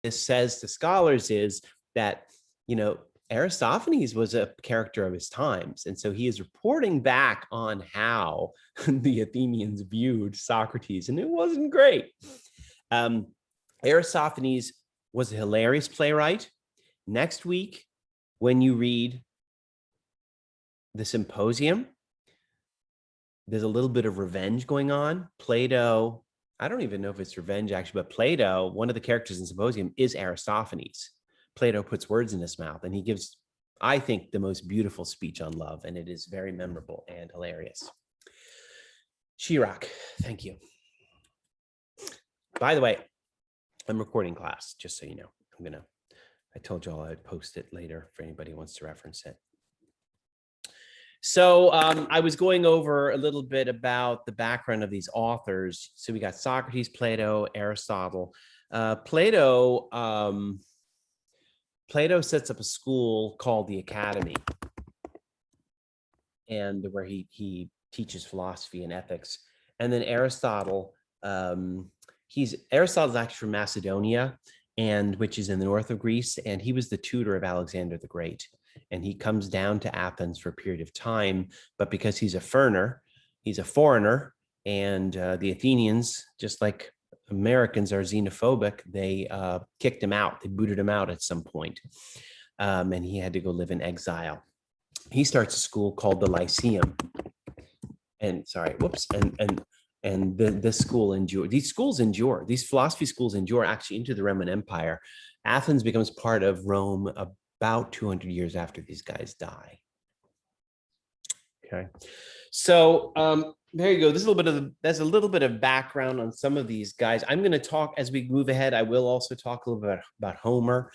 this says to scholars is that, Aristophanes was a character of his times. And so he is reporting back on how the Athenians viewed Socrates, and it wasn't great. Aristophanes was a hilarious playwright. Next week, when you read the Symposium, there's a little bit of revenge going on. Plato, I don't even know if it's revenge actually, but Plato, one of the characters in Symposium, is Aristophanes. Plato puts words in his mouth, and he gives, I think, the most beautiful speech on love, and it is very memorable and hilarious. Chirac, thank you. By the way, I'm recording class, just so you know. I told you all I'd post it later for anybody who wants to reference it. So I was going over a little bit about the background of these authors. So we got Socrates, Plato, Aristotle. Plato sets up a school called the Academy, and where he teaches philosophy and ethics. And then Aristotle, Aristotle's actually from Macedonia, and which is in the north of Greece, and he was the tutor of Alexander the Great. And he comes down to Athens for a period of time, but because he's a foreigner, and the Athenians, just like Americans are xenophobic, they kicked him out. They booted him out at some point, and he had to go live in exile. He starts a school called the Lyceum, this school endured. These schools endure. These philosophy schools endure actually into the Roman Empire. Athens becomes part of Rome about 200 years after these guys die. Okay, so there you go. There's a little bit of background on some of these guys. I'm going to talk as we move ahead. I will also talk a little bit about Homer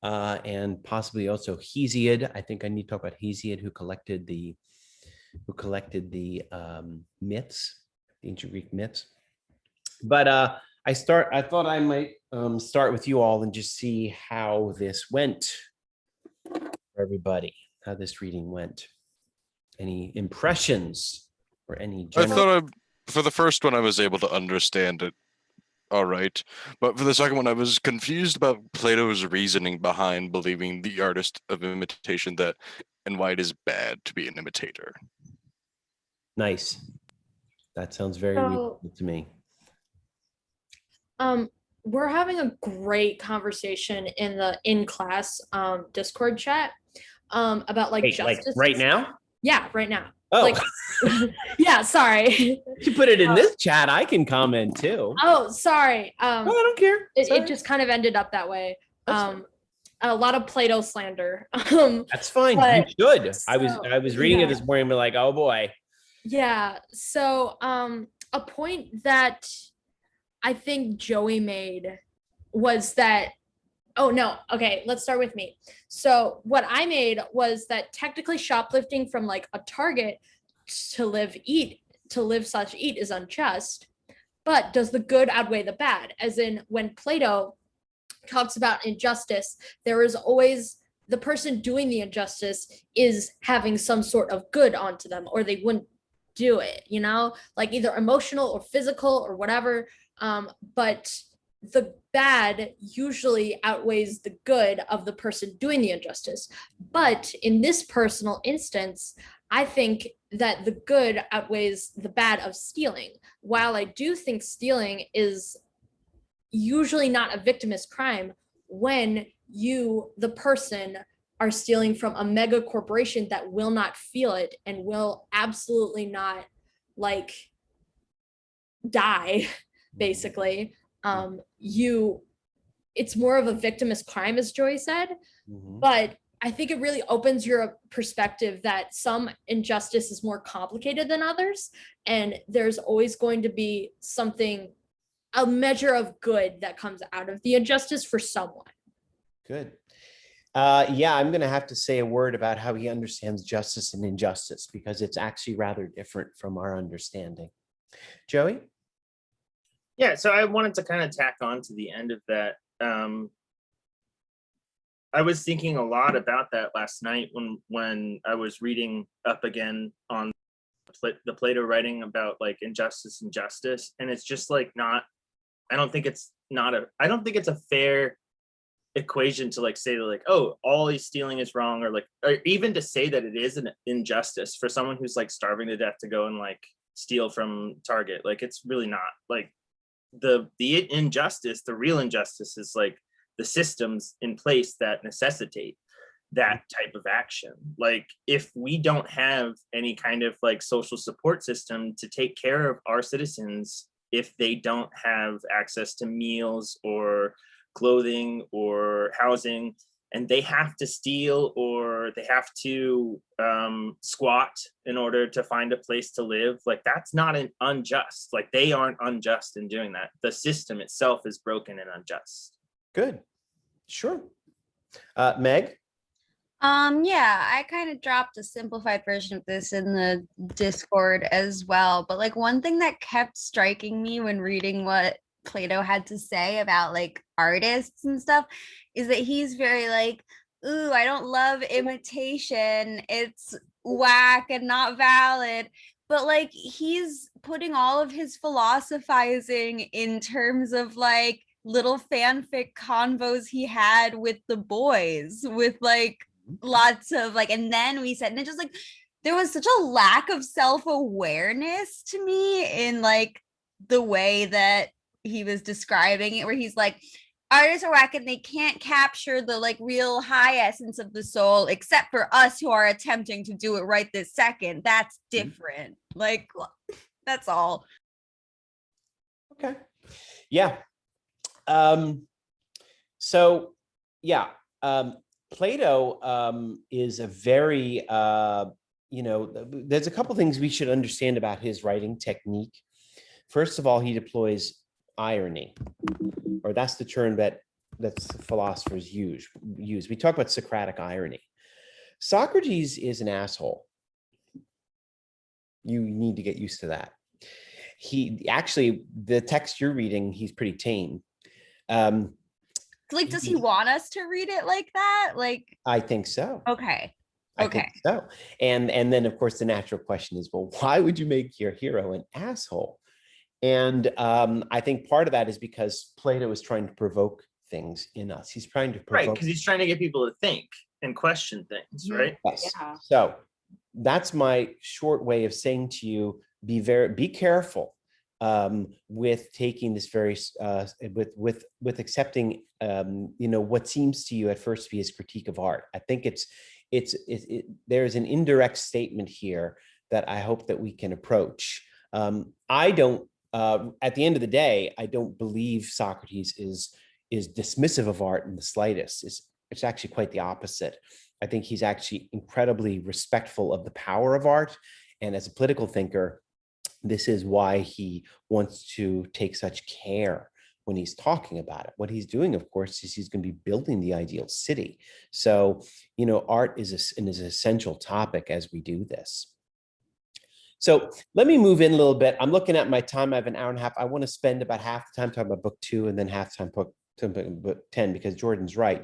and possibly also Hesiod. I think I need to talk about Hesiod, who collected the myths, the ancient Greek myths. But I thought I might start with you all and just see how this went for everybody, how this reading went. Any impressions or any general? I thought for the first one, I was able to understand it all right. But for the second one, I was confused about Plato's reasoning behind believing the artist of imitation and why it is bad to be an imitator. Nice. That sounds very reasonable to me. We're having a great conversation in class Discord chat about justice. Like right now? Yeah, right now. Oh, yeah, sorry. You put it in this chat, I can comment too. Oh, sorry. I don't care. It just kind of ended up that way. A lot of Plato slander. That's fine. You should. I was reading it this morning and be like, oh boy. Yeah. So a point that I think Joey made was that, oh no, okay, let's start with me. So what I made was that technically shoplifting from a Target to live such eat is unjust, but does the good outweigh the bad? As in, when Plato talks about injustice, there is always the person doing the injustice is having some sort of good onto them, or they wouldn't do it, either emotional or physical or whatever. But the bad usually outweighs the good of the person doing the injustice. But in this personal instance, I think that the good outweighs the bad of stealing. While I do think stealing is usually not a victimist crime, when you, the person, are stealing from a mega corporation that will not feel it and will absolutely not die, basically, it's more of a victimist crime, as Joy said. But I think it really opens your perspective that some injustice is more complicated than others, and there's always going to be a measure of good that comes out of the injustice for someone. Good. Yeah, I'm going to have to say a word about how he understands justice and injustice, because it's actually rather different from our understanding. Joey? Yeah, so I wanted to kind of tack on to the end of that. I was thinking a lot about that last night when I was reading up again on the Plato writing about injustice and justice, and it's just I don't think it's a fair equation to like say like, oh, all he's stealing is wrong, or like, or even to say that it is an injustice for someone who's like starving to death to go and like steal from Target. Like, it's really not. Like, the injustice, the real injustice is like the systems in place that necessitate that type of action. Like, if we don't have any kind of like social support system to take care of our citizens, if they don't have access to meals or clothing or housing, and they have to steal or they have to squat in order to find a place to live, like, that's not an unjust. Like, they aren't unjust in doing that. The system itself is broken and unjust. Good. Sure. Meg? Yeah, I kind of dropped a simplified version of this in the Discord as well. But like one thing that kept striking me when reading what Plato had to say about like artists and stuff is that he's very like, ooh, I don't love imitation. It's whack and not valid. But like he's putting all of his philosophizing in terms of like little fanfic convos he had with the boys, with like lots of like, and then we said, and it just like there was such a lack of self-awareness to me in like the way that he was describing it, where he's like, artists are whack and they can't capture the like real high essence of the soul except for us who are attempting to do it right this second. That's different. Like, that's all. Okay. Yeah. So yeah, Plato is a very, there's a couple things we should understand about his writing technique. First of all, he deploys irony, or that's the term that philosophers use. We talk about Socratic irony. Socrates is an asshole. You need to get used to that. He actually, the text you're reading, he's pretty tame. Like, does he want us to read it like that? Like, I think so. Okay. I think so. And then of course the natural question is, well, why would you make your hero an asshole? And I think part of that is because Plato is trying to provoke things in us. He's trying to provoke. Right, because he's trying to get people to think and question things, right? Yes. Yeah. So that's my short way of saying to you, be careful with taking this very with accepting what seems to you at first to be his critique of art. I think there's an indirect statement here that I hope that we can approach. I don't at the end of the day, I don't believe Socrates is dismissive of art in the slightest. It's actually quite the opposite. I think he's actually incredibly respectful of the power of art, and as a political thinker, this is why he wants to take such care when he's talking about it. What he's doing, of course, is he's going to be building the ideal city. So, art is an essential topic as we do this. So let me move in a little bit. I'm looking at my time. I have an hour and a half. I want to spend about half the time talking about book 2 and then half the time book 10, because Jordan's right.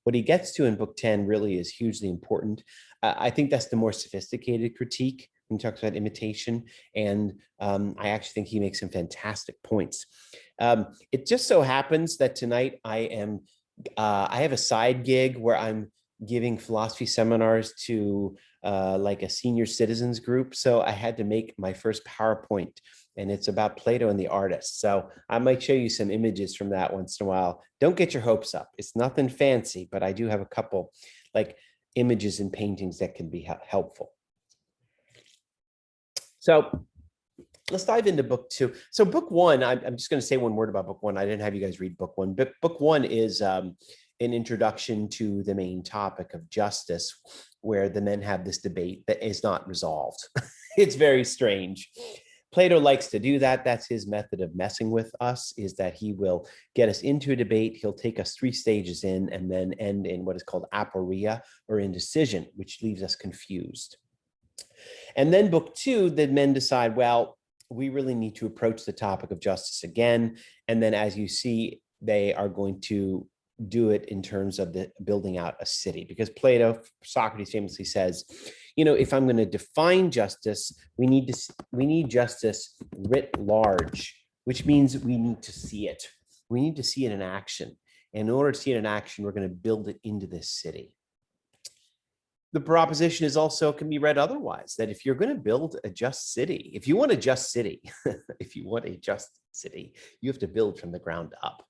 What he gets to in book 10 really is hugely important. I think that's the more sophisticated critique when he talks about imitation. And I actually think he makes some fantastic points. It just so happens that tonight I have a side gig where I'm giving philosophy seminars to like a senior citizens group. So I had to make my first PowerPoint, and it's about Plato and the artist. So I might show you some images from that once in a while. Don't get your hopes up. It's nothing fancy, but I do have a couple like images and paintings that can be helpful. So let's dive into book 2. So book 1, I'm just going to say one word about book 1. I didn't have you guys read book 1, but book 1 is an introduction to the main topic of justice, where the men have this debate that is not resolved. It's very strange. Plato likes to do that. That's his method of messing with us, is that he will get us into a debate. He'll take us 3 stages in and then end in what is called aporia, or indecision, which leaves us confused. And then book 2, the men decide, well, we really need to approach the topic of justice again. And then as you see, they are going to do it in terms of the building out a city, because Socrates famously says, if I'm going to define justice, we need justice writ large, which means we need to see it. We need to see it in action. And in order to see it in action, we're going to build it into this city. The proposition is also can be read otherwise, that if you're going to build a just city, if you want a just city, if you want a just city, you have to build from the ground up.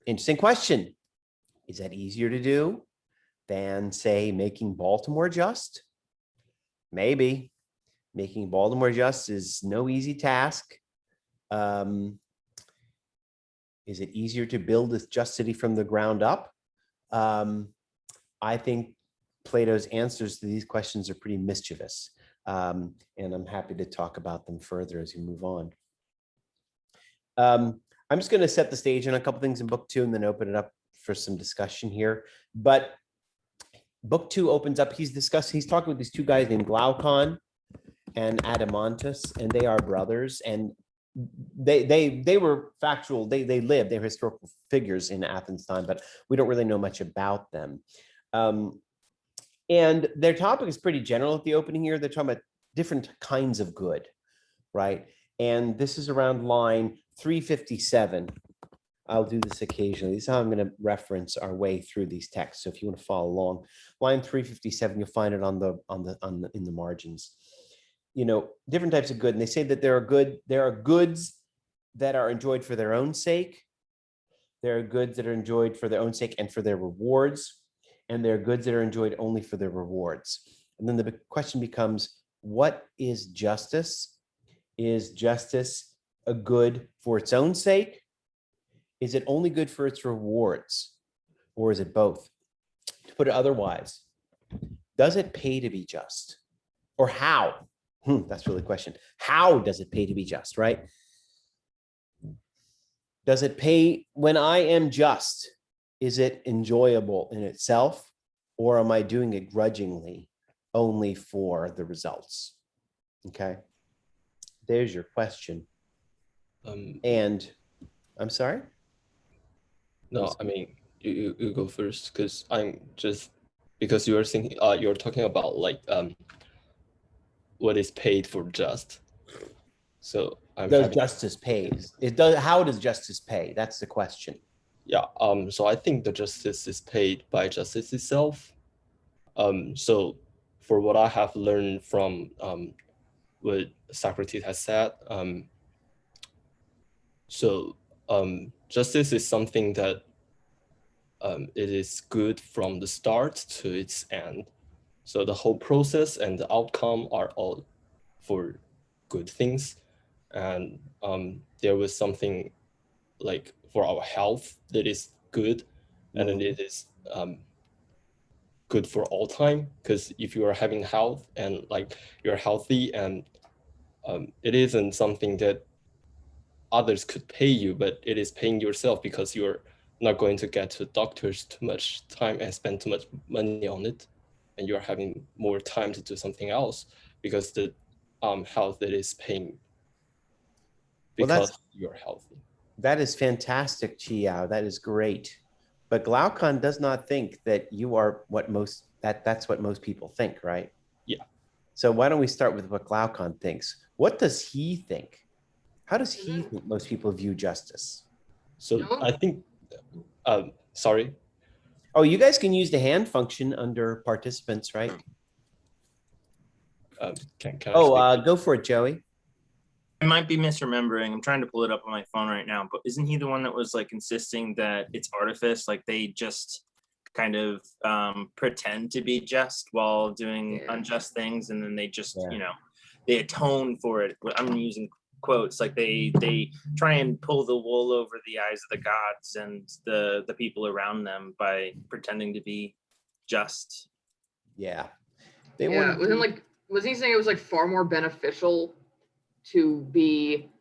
Interesting question. Is that easier to do than, say, making Baltimore just? Maybe. Making Baltimore just is no easy task. Is it easier to build a just city from the ground up? I think Plato's answers to these questions are pretty mischievous. And I'm happy to talk about them further as we move on. I'm just going to set the stage on a couple things in book 2 and then open it up for some discussion here. But book 2 opens up, he's talking with these two guys named Glaucon and Adamantus, and they are brothers, and they were factual, they lived, they were historical figures in Athens time, but we don't really know much about them. And their topic is pretty general at the opening here. They're talking about different kinds of good, right? And this is around line 357. I'll do this occasionally. This is how I'm going to reference our way through these texts. So if you want to follow along, line 357, you'll find it in the margins. You know, different types of good, and they say that there are goods that are enjoyed for their own sake. There are goods that are enjoyed for their own sake and for their rewards, and there are goods that are enjoyed only for their rewards. And then the question becomes, what is justice? Is justice a good for its own sake? Is it only good for its rewards? Or is it both? To put it otherwise, does it pay to be just? Or how? That's really the question. How does it pay to be just, right? Does it pay when I am just? Is it enjoyable in itself? Or am I doing it grudgingly only for the results? Okay. There's your question. And I'm sorry? No, I mean, you go first, because because you were thinking, you're talking about like what is paid for just. So Justice pays? How does justice pay? That's the question. Yeah. So I think the justice is paid by justice itself. So for what I have learned from what Socrates has said, justice is something that it is good from the start to its end. So the whole process and the outcome are all for good things. And there was something like for our health that is good, and then it is good for all time, because if you are having health and like you're healthy, and it isn't something that others could pay you, but it is paying yourself, because you're not going to get to doctors too much time and spend too much money on it, and you're having more time to do something else, because the health that is paying because you're healthy. That is fantastic, Chiao. That is great. But Glaucon does not think that you are that's what most people think, right? Yeah. So why don't we start with what Glaucon thinks? What does he think? How does he think most people view justice? So I think, sorry. Oh, you guys can use the hand function under participants, right? Can I go for it, Joey. I might be misremembering. I'm trying to pull it up on my phone right now, but isn't he the one that was like insisting that it's artifice? Like they just kind of pretend to be just while doing unjust things, and then they just, they atone for it. I'm using quotes, like they try and pull the wool over the eyes of the gods and the people around them by pretending to be just. Yeah. Was he saying it was like far more beneficial to be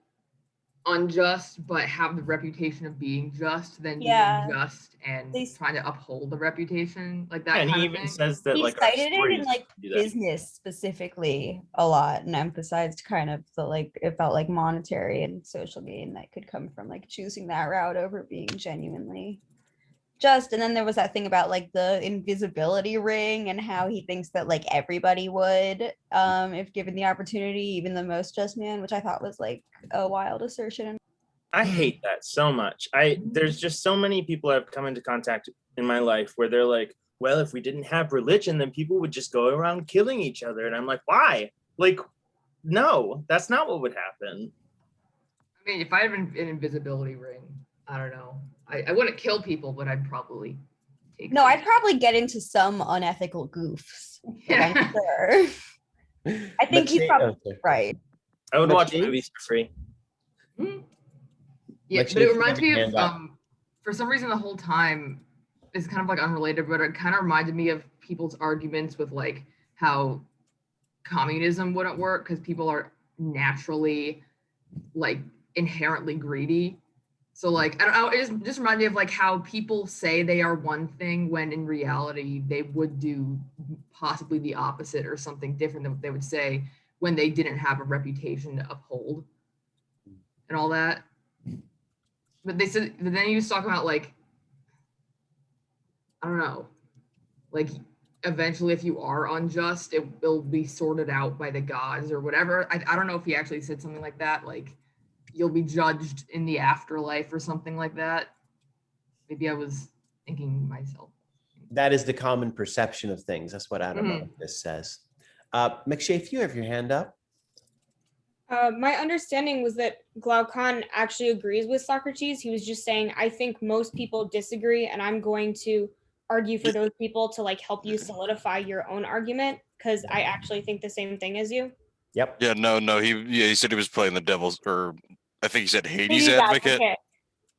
unjust but have the reputation of being just than being just and trying to uphold the reputation, like that? And kind he of even thing? says that He like cited it in like business specifically a lot, and emphasized kind of the like it felt like monetary and social gain that could come from like choosing that route over being genuinely just. And then there was that thing about like the invisibility ring and how he thinks that like everybody would if given the opportunity, even the most just man, which I thought was like a wild assertion. I hate that so much. There's just so many people I've come into contact in my life where they're like, well, if we didn't have religion, then people would just go around killing each other. And I'm like, why? Like, no, that's not what would happen. I mean, if I had an invisibility ring, I don't know. I wouldn't kill people, but I'd probably take. No, I'd probably get into some unethical goofs. Yeah. I'm sure. I think he's probably right. I would But watch James- movies for free. Yeah, Like, but it you reminds me have your of hand up. for some reason the whole time it's kind of like unrelated, but it kind of reminded me of people's arguments with like how communism wouldn't work because people are naturally like inherently greedy. So like I don't know, it just reminded me of like how people say they are one thing when in reality they would do possibly the opposite or something different than what they would say when they didn't have a reputation to uphold and all that. But then he was talking about like, I don't know, like eventually if you are unjust, it will be sorted out by the gods or whatever. I don't know if he actually said something like that, like you'll be judged in the afterlife or something like that. Maybe I was thinking myself. That is the common perception of things. That's what Adam this says. McShafe, you have your hand up. My understanding was that Glaucon actually agrees with Socrates. He was just saying, I think most people disagree, and I'm going to argue for those people to like help you solidify your own argument, because I actually think the same thing as you. Yep. Yeah, no, he said he was playing the devil's, or I think he said Hades advocate.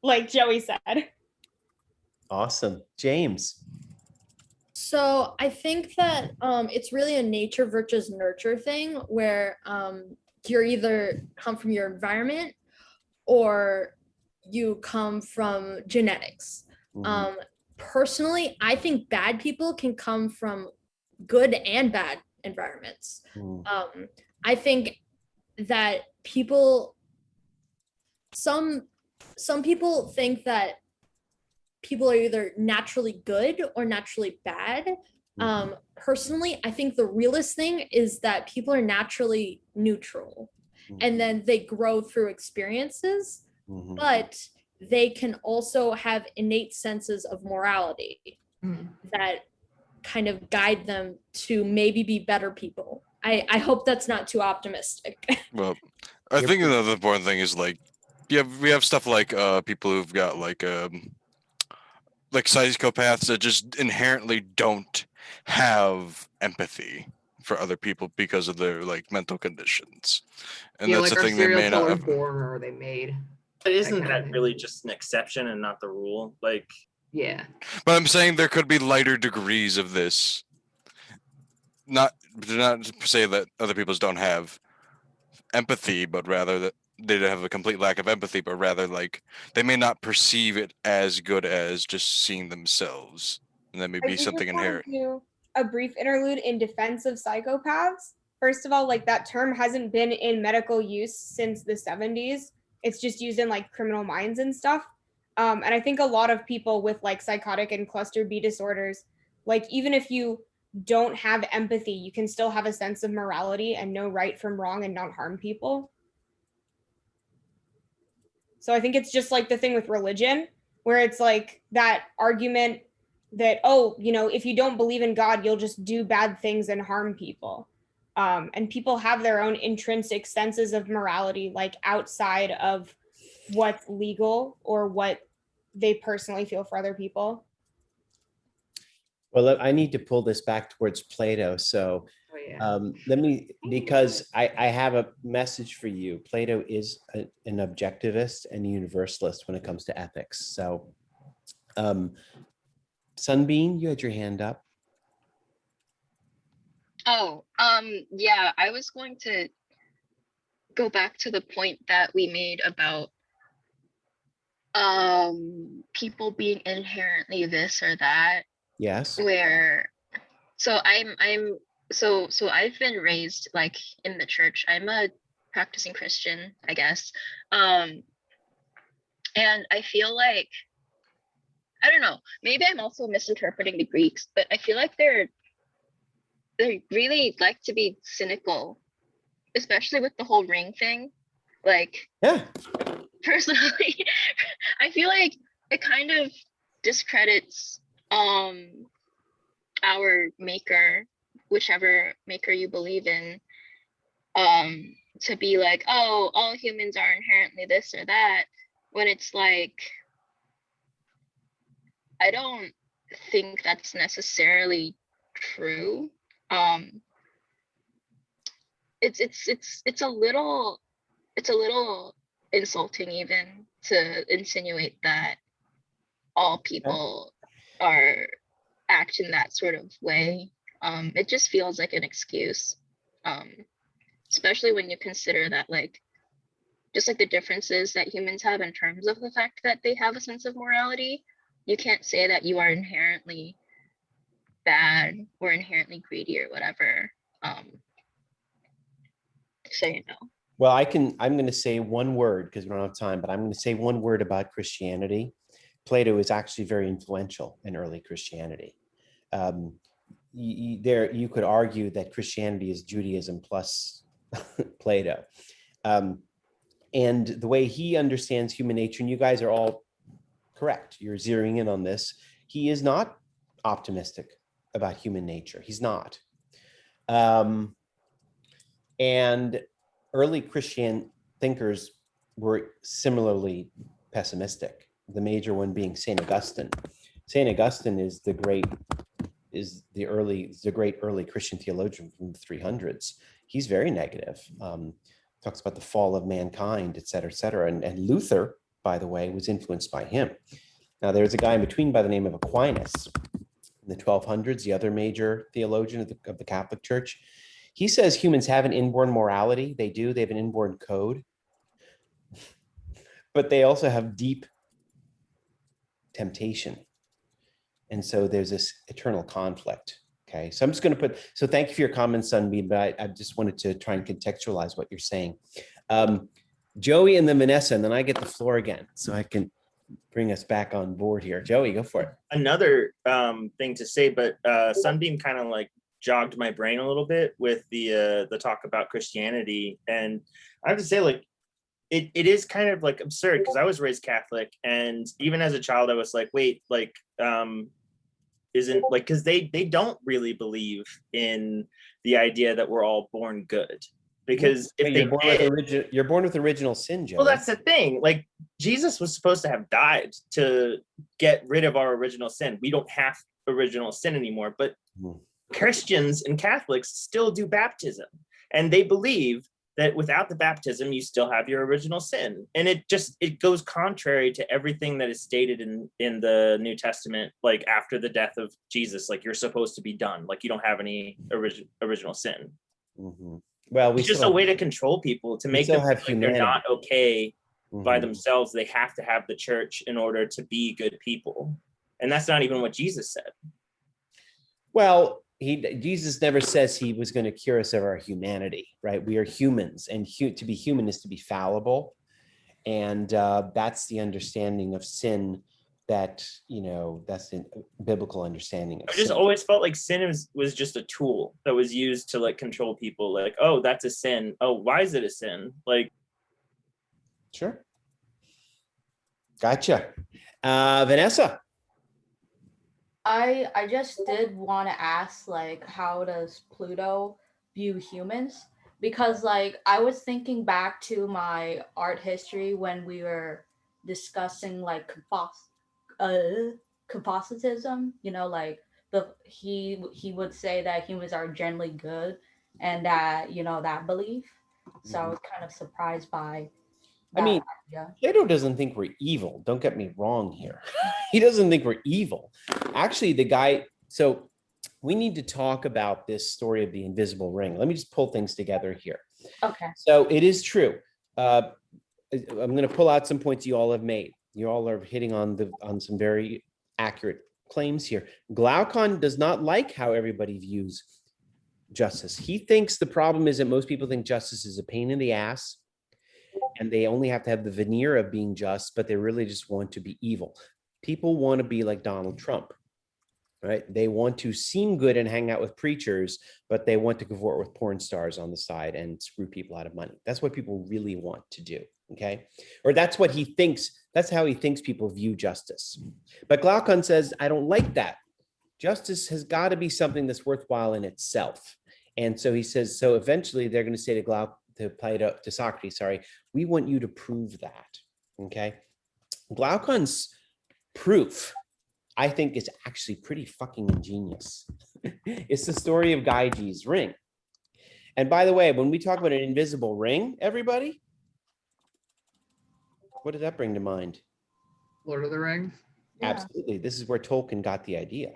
Like Joey said. Awesome. James. So I think that it's really a nature versus nurture thing where you're either come from your environment or you come from genetics. Personally, I think bad people can come from good and bad environments. I think that some people think that people are either naturally good or naturally bad. Personally, I think the realest thing is that people are naturally neutral and then they grow through experiences, but they can also have innate senses of morality that kind of guide them to maybe be better people. I hope that's not too optimistic. Well, I think another important thing is like, we have stuff like people who've got like psychopaths that just inherently don't have empathy for other people because of their like mental conditions, and that's like the thing they may not have. Born or they made. But isn't kind of that thing. really just an exception and not the rule? Like, Yeah. But I'm saying there could be lighter degrees of this. Not to say that other people don't have empathy, but rather that they have a complete lack of empathy, but rather like they may not perceive it as good as just seeing themselves, and that may be something inherent. Do a brief interlude in defense of psychopaths. First of all, like that term hasn't been in medical use since the 70s. It's just used in like criminal minds and stuff. And I think a lot of people with like psychotic and cluster B disorders, like even if you don't have empathy, you can still have a sense of morality and know right from wrong and not harm people. So I think it's just like the thing with religion, where it's like that argument that, oh, you know, if you don't believe in God, you'll just do bad things and harm people. And people have their own intrinsic senses of morality, like outside of what's legal or what they personally feel for other people. Well, I need to pull this back towards Plato. So let me, because I have a message for you. Plato is an objectivist and universalist when it comes to ethics. So Sunbeam, you had your hand up. Oh, yeah, I was going to go back to the point that we made about people being inherently this or that. Yes. Where so so I've been raised like in the church. I'm a practicing Christian, I guess. And I feel like, I don't know, maybe I'm also misinterpreting the Greeks, but I feel like they really like to be cynical, especially with the whole ring thing. Like, yeah, personally, I feel like it kind of discredits our maker, whichever maker you believe in, to be like, oh, all humans are inherently this or that, when it's like, I don't think that's necessarily true. It's a little insulting even to insinuate that all people are act in that sort of way. It just feels like an excuse, especially when you consider that, like, just like the differences that humans have in terms of the fact that they have a sense of morality. You can't say that you are inherently bad or inherently greedy or whatever. So, you know. Well, I'm going to say one word because we don't have time, but I'm going to say one word about Christianity. Plato is actually very influential in early Christianity. You could argue that Christianity is Judaism plus Plato. And the way he understands human nature, and you guys are all correct, you're zeroing in on this, he is not optimistic about human nature. He's not. And early Christian thinkers were similarly pessimistic, the major one being St. Augustine. St. Augustine is the great early Christian theologian from the 300s. He's very negative. Talks about the fall of mankind, et cetera, et cetera. And Luther, by the way, was influenced by him. Now, there's a guy in between by the name of Aquinas in the 1200s, the other major theologian of the Catholic Church. He says humans have an inborn morality. They do. They have an inborn code. But they also have deep temptation. And so there's this eternal conflict. Okay, so I'm just going to so thank you for your comments, Sunbeam, but I just wanted to try and contextualize what you're saying. Joey and then Vanessa, and then I get the floor again, so I can bring us back on board here. Joey, go for it. Another thing to say, but Sunbeam kind of like jogged my brain a little bit with the talk about Christianity. And I have to say, like, it is kind of like absurd because I was raised Catholic, and even as a child, I was like, wait, like, isn't like, because they don't really believe in the idea that we're all born good, because if you're born with original sin, Joey. Well, that's the thing. Like, Jesus was supposed to have died to get rid of our original sin. We don't have original sin anymore, but Christians and Catholics still do baptism, and they believe that without the baptism, you still have your original sin. And it goes contrary to everything that is stated in the New Testament, like after the death of Jesus, like you're supposed to be done, like you don't have any original sin. Mm-hmm. Well, it's just a way to control people, to make them feel like they're not okay by themselves. They have to have the church in order to be good people. And that's not even what Jesus said. Well, Jesus never says he was going to cure us of our humanity, right? We are humans, and to be human is to be fallible. And that's the understanding of sin that, that's the biblical understanding of I just sin. always felt like sin was just a tool that was used to like control people. Like, oh, that's a sin. Oh, why is it a sin? Like, sure. Gotcha. Vanessa. I just did want to ask, like, how does Pluto view humans? Because, like, I was thinking back to my art history when we were discussing, like, compositism, like he would say that humans are generally good, and that, that belief. So I was kind of surprised by that idea. Plato doesn't think we're evil. Don't get me wrong here. He doesn't think we're evil. Actually, the guy, so we need to talk about this story of the invisible ring. Let me just pull things together here. Okay. So it is true. I'm going to pull out some points you all have made. You all are hitting on some very accurate claims here. Glaucon does not like how everybody views justice. He thinks the problem is that most people think justice is a pain in the ass, and they only have to have the veneer of being just, but they really just want to be evil. People want to be like Donald Trump, right? They want to seem good and hang out with preachers, but they want to cavort with porn stars on the side and screw people out of money. That's what people really want to do, Okay. Or that's what he thinks. That's how he thinks people view justice. But Glaucon says, I don't like that. Justice has got to be something that's worthwhile in itself. And so he says, so eventually they're going to say to Socrates, sorry, we want you to prove that. Okay. Glaucon's proof, I think, is actually pretty fucking ingenious. It's the story of Gyges' ring. And by the way, when we talk about an invisible ring, everybody, what did that bring to mind? Lord of the Rings. Absolutely. This is where Tolkien got the idea.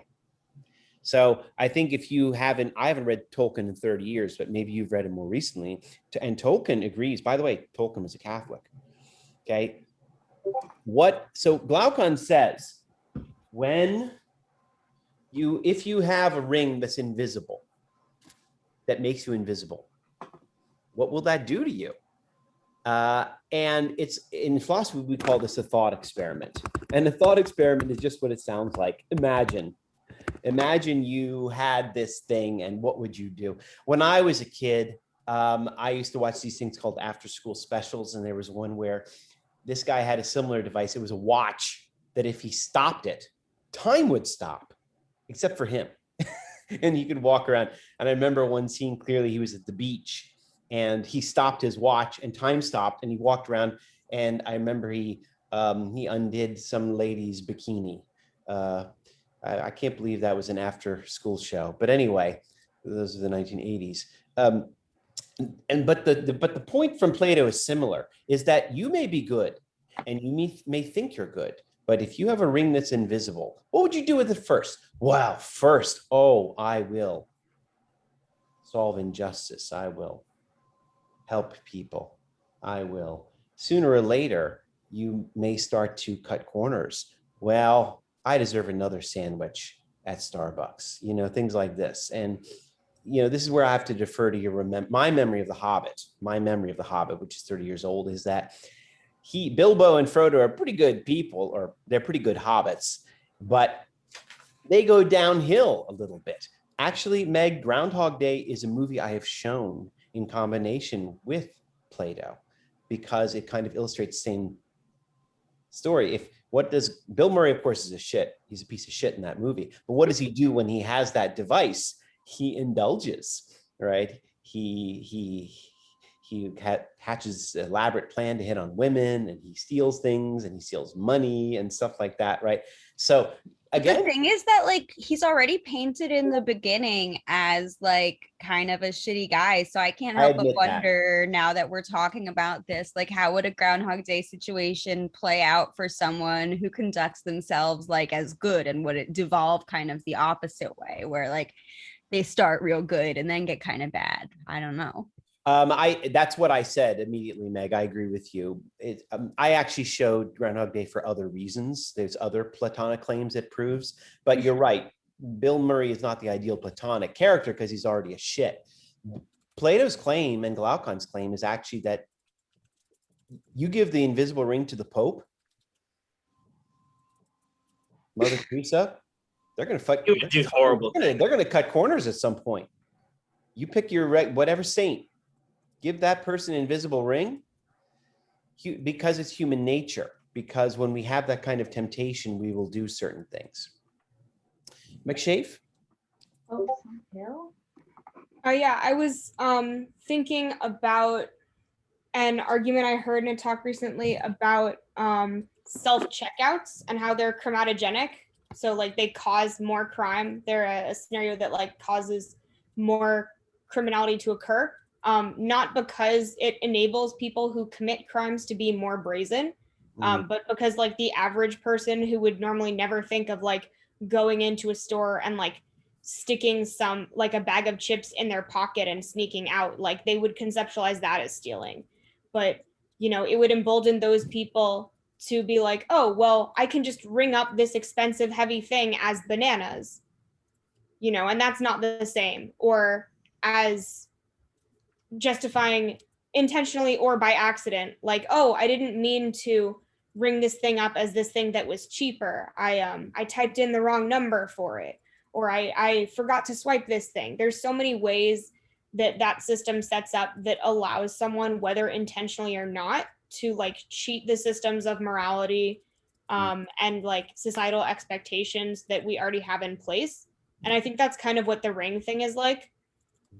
So I think if you haven't, I haven't read Tolkien in 30 years, but maybe you've read it more recently. And Tolkien agrees. By the way, Tolkien was a Catholic. Okay. So Glaucon says, if you have a ring that's invisible, that makes you invisible, what will that do to you? And it's in philosophy, we call this a thought experiment. And a thought experiment is just what it sounds like. Imagine you had this thing, and what would you do? When I was a kid, I used to watch these things called after school specials. And there was one where this guy had a similar device. It was a watch that if he stopped it, time would stop, except for him. And he could walk around. And I remember one scene clearly, he was at the beach and he stopped his watch and time stopped and he walked around. And I remember he undid some lady's bikini. I can't believe that was an after school show. But anyway, those are the 1980s. But the point from Plato is similar, is that you may be good and you may think you're good. But if you have a ring that's invisible, what would you do with it first? Well, first, I will solve injustice. I will help people. I will. Sooner or later, you may start to cut corners. Well, I deserve another sandwich at Starbucks, things like this. And, this is where I have to defer to my memory of The Hobbit. My memory of The Hobbit, which is 30 years old, is that Bilbo and Frodo are pretty good people, or they're pretty good hobbits, but they go downhill a little bit. Actually, Meg, Groundhog Day is a movie I have shown in combination with Plato because it kind of illustrates the same story. Bill Murray, of course, is a shit. He's a piece of shit in that movie. But what does he do when he has that device? He indulges, right? He hatches an elaborate plan to hit on women, and he steals things, and he steals money and stuff like that, right? So again, the thing is that he's already painted in the beginning as kind of a shitty guy. So I can't help but wonder now that we're talking about this, how would a Groundhog Day situation play out for someone who conducts themselves as good, and would it devolve kind of the opposite way where they start real good and then get kind of bad? I don't know. That's what I said immediately, Meg. I agree with you. I actually showed Groundhog Day for other reasons. There's other Platonic claims it proves, but you're right. Bill Murray is not the ideal Platonic character because he's already a shit. Plato's claim and Glaucon's claim is actually that you give the invisible ring to the Pope, Mother Teresa, they're going to fuck. You would do horrible. They're going to cut corners at some point. You pick your whatever saint. Give that person an invisible ring because it's human nature. Because when we have that kind of temptation, we will do certain things. McShave? Oh, Hill? Yeah, I was thinking about an argument I heard in a talk recently about self-checkouts and how they're chromatogenic. So they cause more crime. They're a scenario that causes more criminality to occur. Not because it enables people who commit crimes to be more brazen, but because the average person who would normally never think of going into a store and sticking some a bag of chips in their pocket and sneaking out, they would conceptualize that as stealing. But it would embolden those people to be oh, well, I can just ring up this expensive heavy thing as bananas, and that's not the same. Or as justifying intentionally or by accident, oh, I didn't mean to ring this thing up as this thing that was cheaper. I typed in the wrong number for it, or I forgot to swipe this thing. There's so many ways that system sets up that allows someone, whether intentionally or not, to like cheat the systems of morality and like societal expectations that we already have in place. And I think that's kind of what the ring thing is like.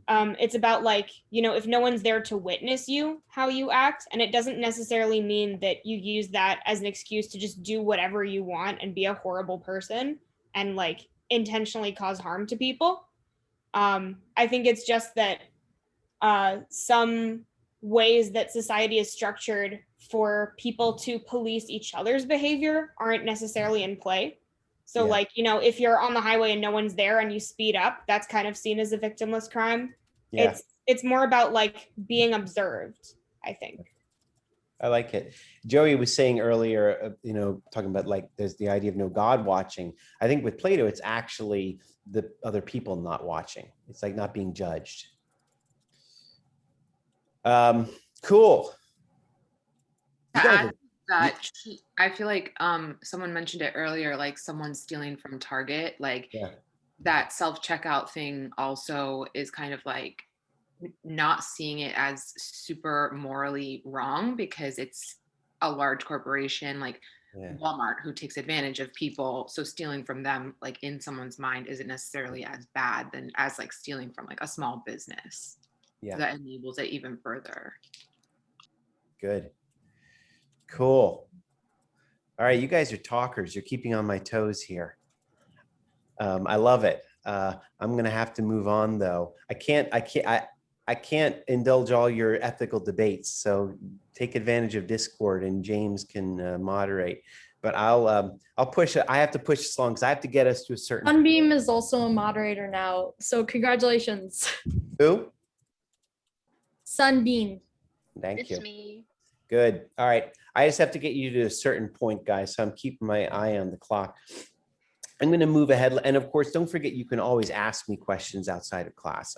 It's about like, you know, if no one's there to witness you, how you act. And it doesn't necessarily mean that you use that as an excuse to just do whatever you want and be a horrible person and like intentionally cause harm to people. I think it's just that some ways that society is structured for people to police each other's behavior aren't necessarily in play. So Yeah. like, you know, if you're on the highway and no one's there and you speed up, that's kind of seen as a victimless crime. Yeah. It's more about like being observed, I think. I like it. Joey was saying earlier, you know, talking about like there's the idea of no God watching. I think with Plato, it's actually the other people not watching. It's like not being judged. Cool. You To guys add are- to that, I feel like someone mentioned it earlier, like someone stealing from Target, like Yeah. that self-checkout thing also is kind of like not seeing it as super morally wrong because it's a large corporation like Yeah. Walmart who takes advantage of people. So stealing from them, like in someone's mind, isn't necessarily as bad than as like stealing from like a small business. Yeah. So that enables it even further. Good. Cool. All right, you guys are talkers. You're keeping on my toes here. I love it. I'm gonna have to move on though. I can't indulge all your ethical debates. So take advantage of Discord and James can moderate. But I'll push it. I have to push this along because I have to get us to a certain. Sunbeam is also a moderator now, so congratulations. Who? Sunbeam. Thank It's you. me. Good. All right. I just have to get you to a certain point, guys. So I'm keeping my eye on the clock. I'm going to move ahead. And of course, don't forget, you can always ask me questions outside of class.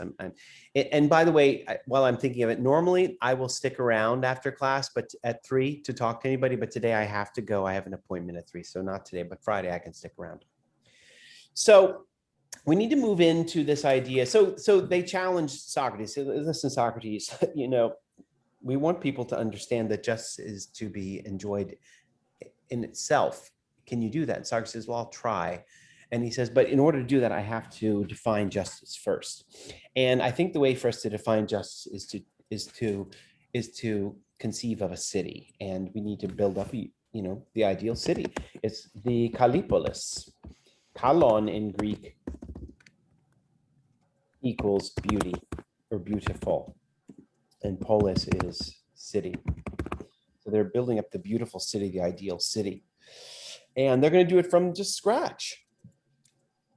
And by the way, while I'm thinking of it, normally I will stick around after class, but at 3 to talk to anybody. But today I have to go. I have an appointment at 3. So not today, but Friday I can stick around. So we need to move into this idea. So they challenged Socrates. So listen, Socrates, you know, we want people to understand that justice is to be enjoyed in itself. Can you do that? And Socrates says, well, I'll try. And he says, but in order to do that, I have to define justice first. And I think the way for us to define justice is to conceive of a city. And we need to build up, you know, the ideal city. It's the Kallipolis. Kalon in Greek equals beauty or beautiful. And polis is city. So they're building up the beautiful city, the ideal city. And they're going to do it from just scratch.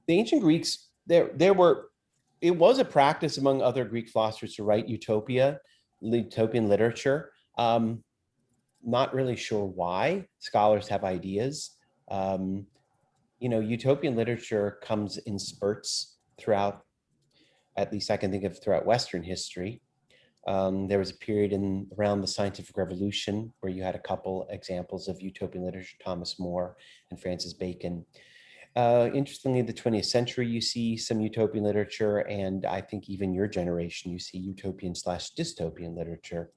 The ancient Greeks, it was a practice among other Greek philosophers to write utopian literature. Not really sure why. Scholars have ideas. You know, utopian literature comes in spurts throughout, at least I can think of throughout Western history. There was a period around the scientific revolution where you had a couple examples of utopian literature, Thomas More and Francis Bacon. Interestingly, in the 20th century, you see some utopian literature, and I think even your generation, you see utopian/dystopian literature.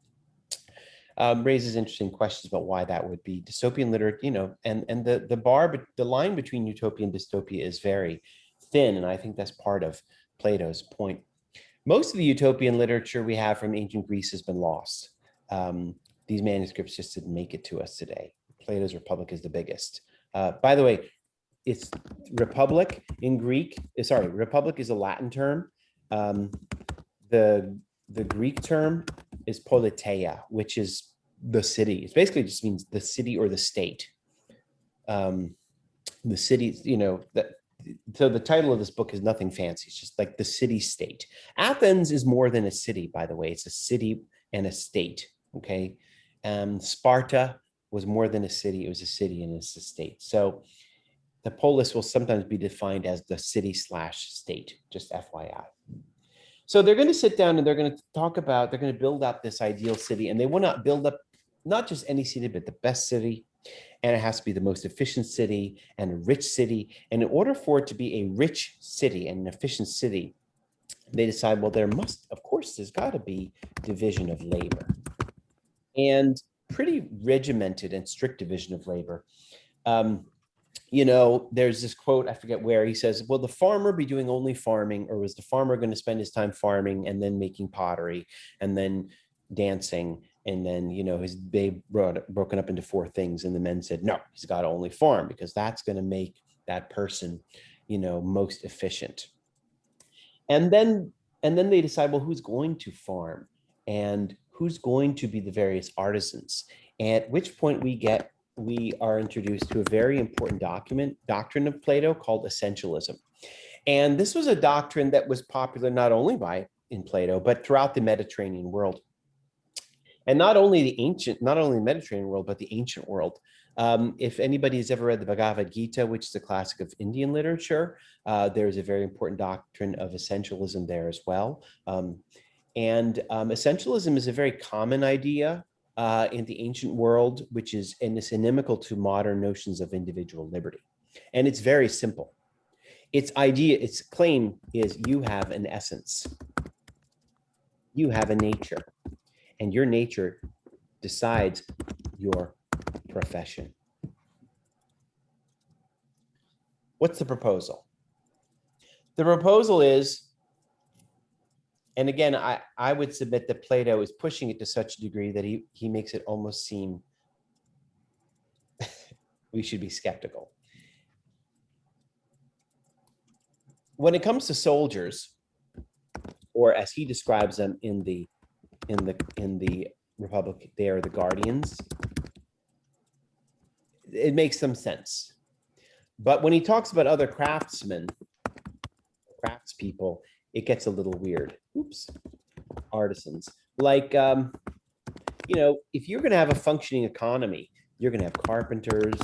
Raises interesting questions about why that would be. Dystopian literature, you know, and the line between utopia and dystopia is very thin, and I think that's part of Plato's point. Most of the utopian literature we have from ancient Greece has been lost. These manuscripts just didn't make it to us today. Plato's Republic is the biggest. By the way, it's Republic in Greek. Sorry, Republic is a Latin term. The Greek term is politeia, which is the city. It basically just means the city or the state. The city, you know, so the title of this book is nothing fancy. It's just like the city state. Athens is more than a city, by the way. It's a city and a state, okay? Sparta was more than a city. It was a city and it's a state. So the polis will sometimes be defined as the city/state, just FYI. So they're going to sit down and they're going to talk about, they're going to build up this ideal city, and they want to build up not just any city, but the best city. And it has to be the most efficient city and a rich city. And in order for it to be a rich city and an efficient city, they decide, well, there's got to be division of labor. And pretty regimented and strict division of labor. You know, there's this quote, I forget where, he says, will the farmer be doing only farming, or was the farmer going to spend his time farming and then making pottery and then dancing? And then, you know, his day broken up into 4 things. And the men said, no, he's got to only farm, because that's going to make that person, you know, most efficient. And then they decide, well, who's going to farm and who's going to be the various artisans? At which point we are introduced to a very important doctrine of Plato called essentialism. And this was a doctrine that was popular not only in Plato, but throughout the Mediterranean world. And not only the Mediterranean world, but the ancient world. If anybody has ever read the Bhagavad Gita, which is a classic of Indian literature, there's a very important doctrine of essentialism there as well. Essentialism is a very common idea in the ancient world, and it's inimical to modern notions of individual liberty. And it's very simple. Its claim is you have an essence. You have a nature, and your nature decides your profession. What's the proposal? The proposal is, and again, I would submit that Plato is pushing it to such a degree that he makes it almost seem we should be skeptical. When it comes to soldiers, or as he describes them in the Republic, they are the guardians. It makes some sense. But when he talks about other craftspeople, it gets a little weird. Oops, artisans. Like, you know, if you're going to have a functioning economy, you're going to have carpenters,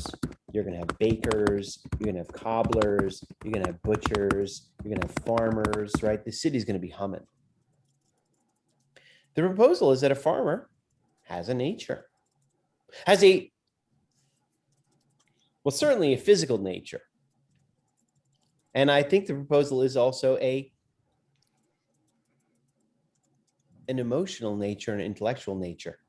you're going to have bakers, you're going to have cobblers, you're going to have butchers, you're going to have farmers, right? The city's going to be humming. The proposal is that a farmer has a nature, well, certainly a physical nature. And I think the proposal is also an emotional nature and an intellectual nature.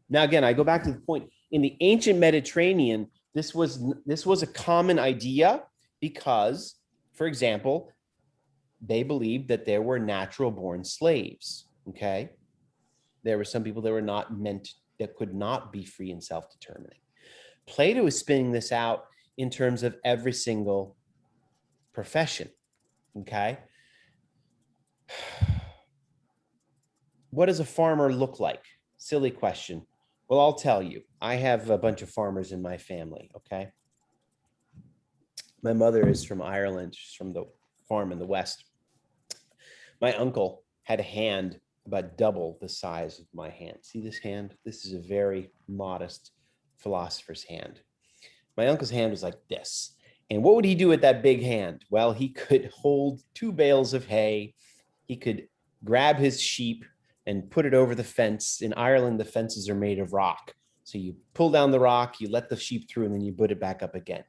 Now, again, I go back to the point. In the ancient Mediterranean, this was a common idea because, for example, they believed that there were natural born slaves, okay? There were some people that could not be free and self-determining. Plato is spinning this out in terms of every single profession, okay? What does a farmer look like? Silly question. Well, I'll tell you. I have a bunch of farmers in my family, okay? My mother is from Ireland. She's from the farm in the West. My uncle had a hand about double the size of my hand. See this hand? This is a very modest philosopher's hand. My uncle's hand was like this. And what would he do with that big hand? Well, he could hold 2 bales of hay. He could grab his sheep and put it over the fence. In Ireland, the fences are made of rock. So you pull down the rock, you let the sheep through, and then you put it back up again.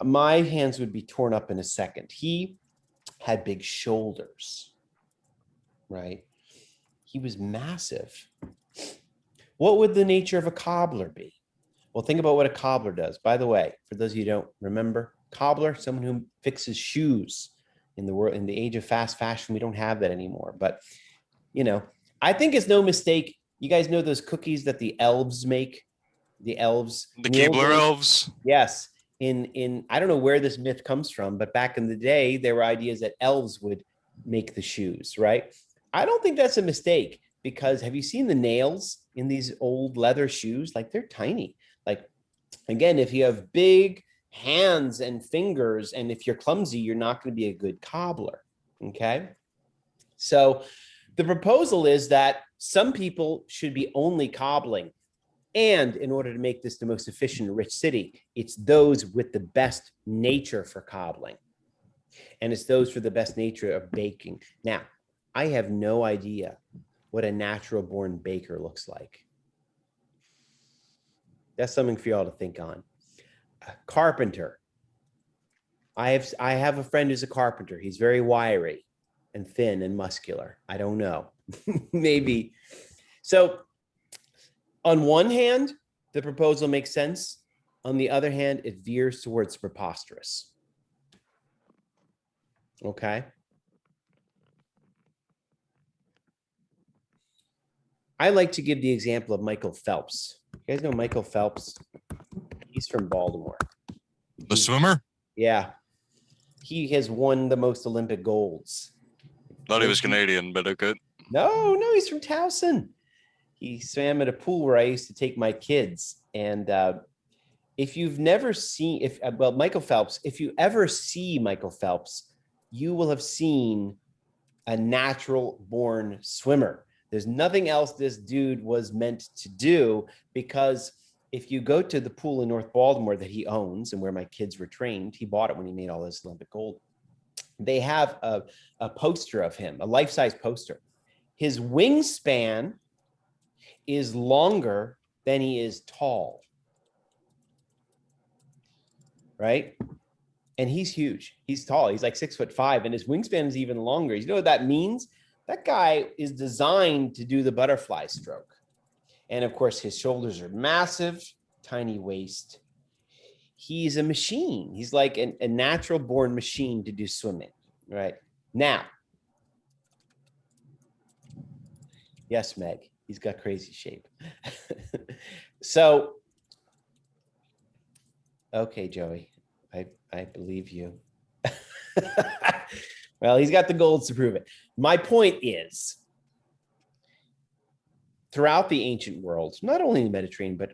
My hands would be torn up in a second. He had big shoulders, right? He was massive. What would the nature of a cobbler be? Well, think about what a cobbler does. By the way, for those of you who don't remember, cobbler, someone who fixes shoes. In the age of fast fashion, we don't have that anymore. But, you know, I think it's no mistake. You guys know those cookies that the elves make? The elves. The Keebler elves? Yes. I don't know where this myth comes from, but back in the day, there were ideas that elves would make the shoes, right? I don't think that's a mistake, because have you seen the nails in these old leather shoes? Like, they're tiny. Like, again, if you have big hands and fingers, and if you're clumsy, you're not going to be a good cobbler, okay? So the proposal is that some people should be only cobbling. And in order to make this the most efficient and rich city, it's those with the best nature for cobbling. And it's those for the best nature of baking. Now, I have no idea what a natural born baker looks like. That's something for y'all to think on. A carpenter. I have a friend who's a carpenter. He's very wiry and thin and muscular. I don't know. Maybe. So On one hand, the proposal makes sense. On the other hand, it veers towards preposterous. Okay. I like to give the example of Michael Phelps. You guys know Michael Phelps? He's from Baltimore. The swimmer? Yeah. He has won the most Olympic golds. Thought he was Canadian, but okay. No, he's from Towson. He swam at a pool where I used to take my kids. And if you've never seen, Michael Phelps, if you ever see Michael Phelps, you will have seen a natural born swimmer. There's nothing else this dude was meant to do, because if you go to the pool in North Baltimore that he owns and where my kids were trained, he bought it when he made all this Olympic gold. They have a poster of him, a life-size poster. His wingspan is longer than he is tall, right? And he's huge. He's tall. He's like 6'5", and his wingspan is even longer. You know what that means? That guy is designed to do the butterfly stroke. And of course, his shoulders are massive, tiny waist. He's a machine. He's like a natural born machine to do swimming, right? Now, yes, Meg, he's got crazy shape. So, okay, Joey, I believe you. Well, he's got the golds to prove it. My point is, throughout the ancient world, not only in the Mediterranean, but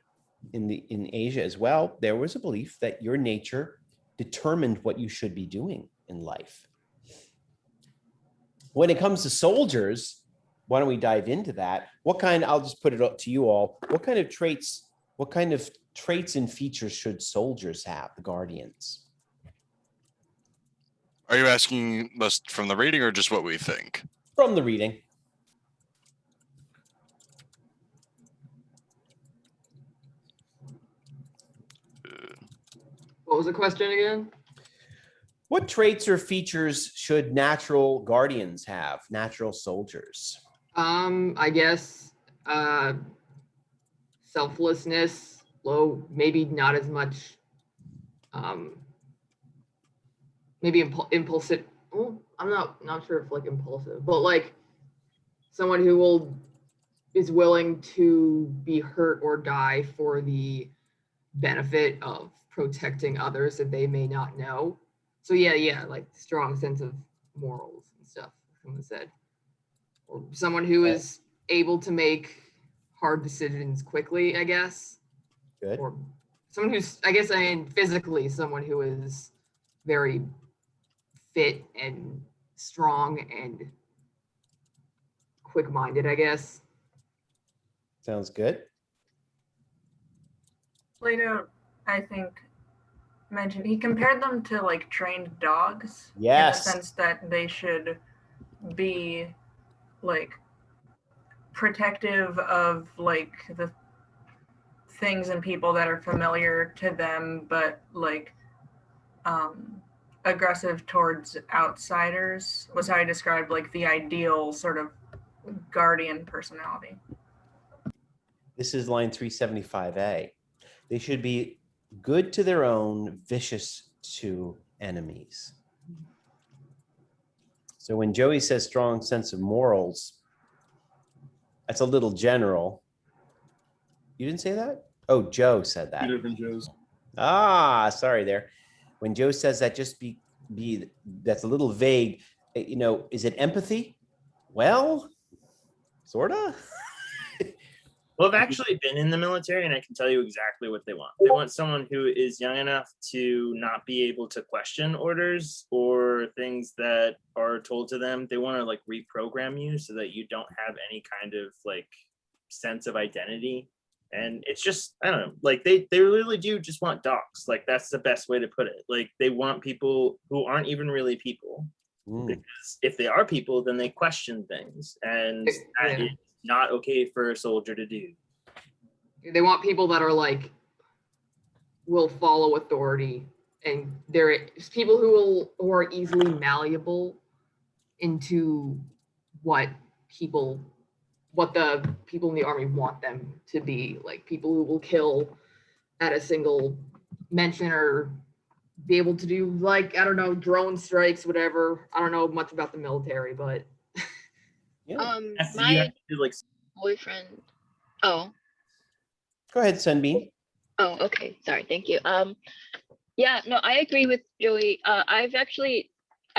in Asia as well, there was a belief that your nature determined what you should be doing in life. When it comes to soldiers, why don't we dive into that? I'll just put it up to you all. What kind of traits and features should soldiers have, the guardians? Are you asking us from the reading or just what we think? From the reading. What was the question again? What traits or features should natural guardians have, natural soldiers? I guess selflessness, low, maybe not as much, maybe impulsive. Well, I'm not sure if like impulsive, but like someone who is willing to be hurt or die for the benefit of protecting others that they may not know. So yeah, like strong sense of morals and stuff, like someone said. Or someone who is able to make hard decisions quickly, I guess. Good. Or someone who's, physically someone who is very fit and strong and quick-minded, I guess. Sounds good. Plato, I think, mentioned, he compared them to like trained dogs. Yes. In the sense that they should be like protective of like the things and people that are familiar to them, but like aggressive towards outsiders was how I described like the ideal sort of guardian personality. This is line 375A. They should be good to their own, vicious to enemies. So when Joey says strong sense of morals, that's a little general. You didn't say that? Oh, Joe said that. Two different Joes. Ah, sorry there. When Joe says that, just be that's a little vague. You know, is it empathy? Well, sorta. Well, I've actually been in the military, and I can tell you exactly what they want. They want someone who is young enough to not be able to question orders or things that are told to them. They want to like reprogram you so that you don't have any kind of like sense of identity. And it's just, I don't know, like they really do just want docs. Like that's the best way to put it. Like they want people who aren't even really people. Because if they are people, then they question things. And that is not okay for a soldier to do. They want people that are like, will follow authority, and they're people who are easily malleable into what people what the people in the army want them to be, like people who will kill at a single mention or be able to do, like, I don't know, drone strikes, whatever. I don't know much about the military, but Yeah. Yes, you My have to do, like, boyfriend. Oh, Go ahead, Sunbeam. oh, okay. Sorry. Thank you. Yeah, no, I agree with Joey. I've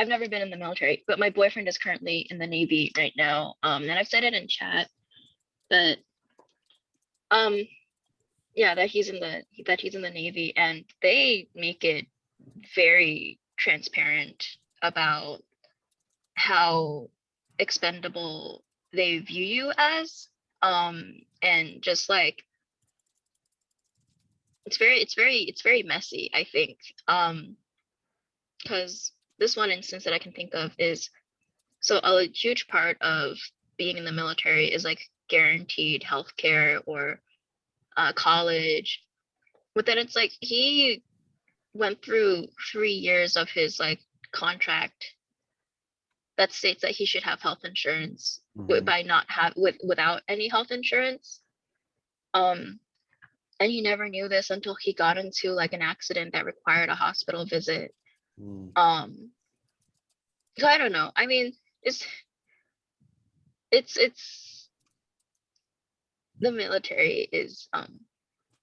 never been in the military, but my boyfriend is currently in the Navy right now. And I've said it in chat, but yeah, that he's in the Navy, and they make it very transparent about how expendable they view you as. And just like it's very messy, I think. Because this one instance that I can think of is, so a huge part of being in the military is like guaranteed healthcare or college, but then it's like he went through 3 years of his like contract that states that he should have health insurance by not have without any health insurance. And he never knew this until he got into like an accident that required a hospital visit. So I don't know. I mean, it's the military is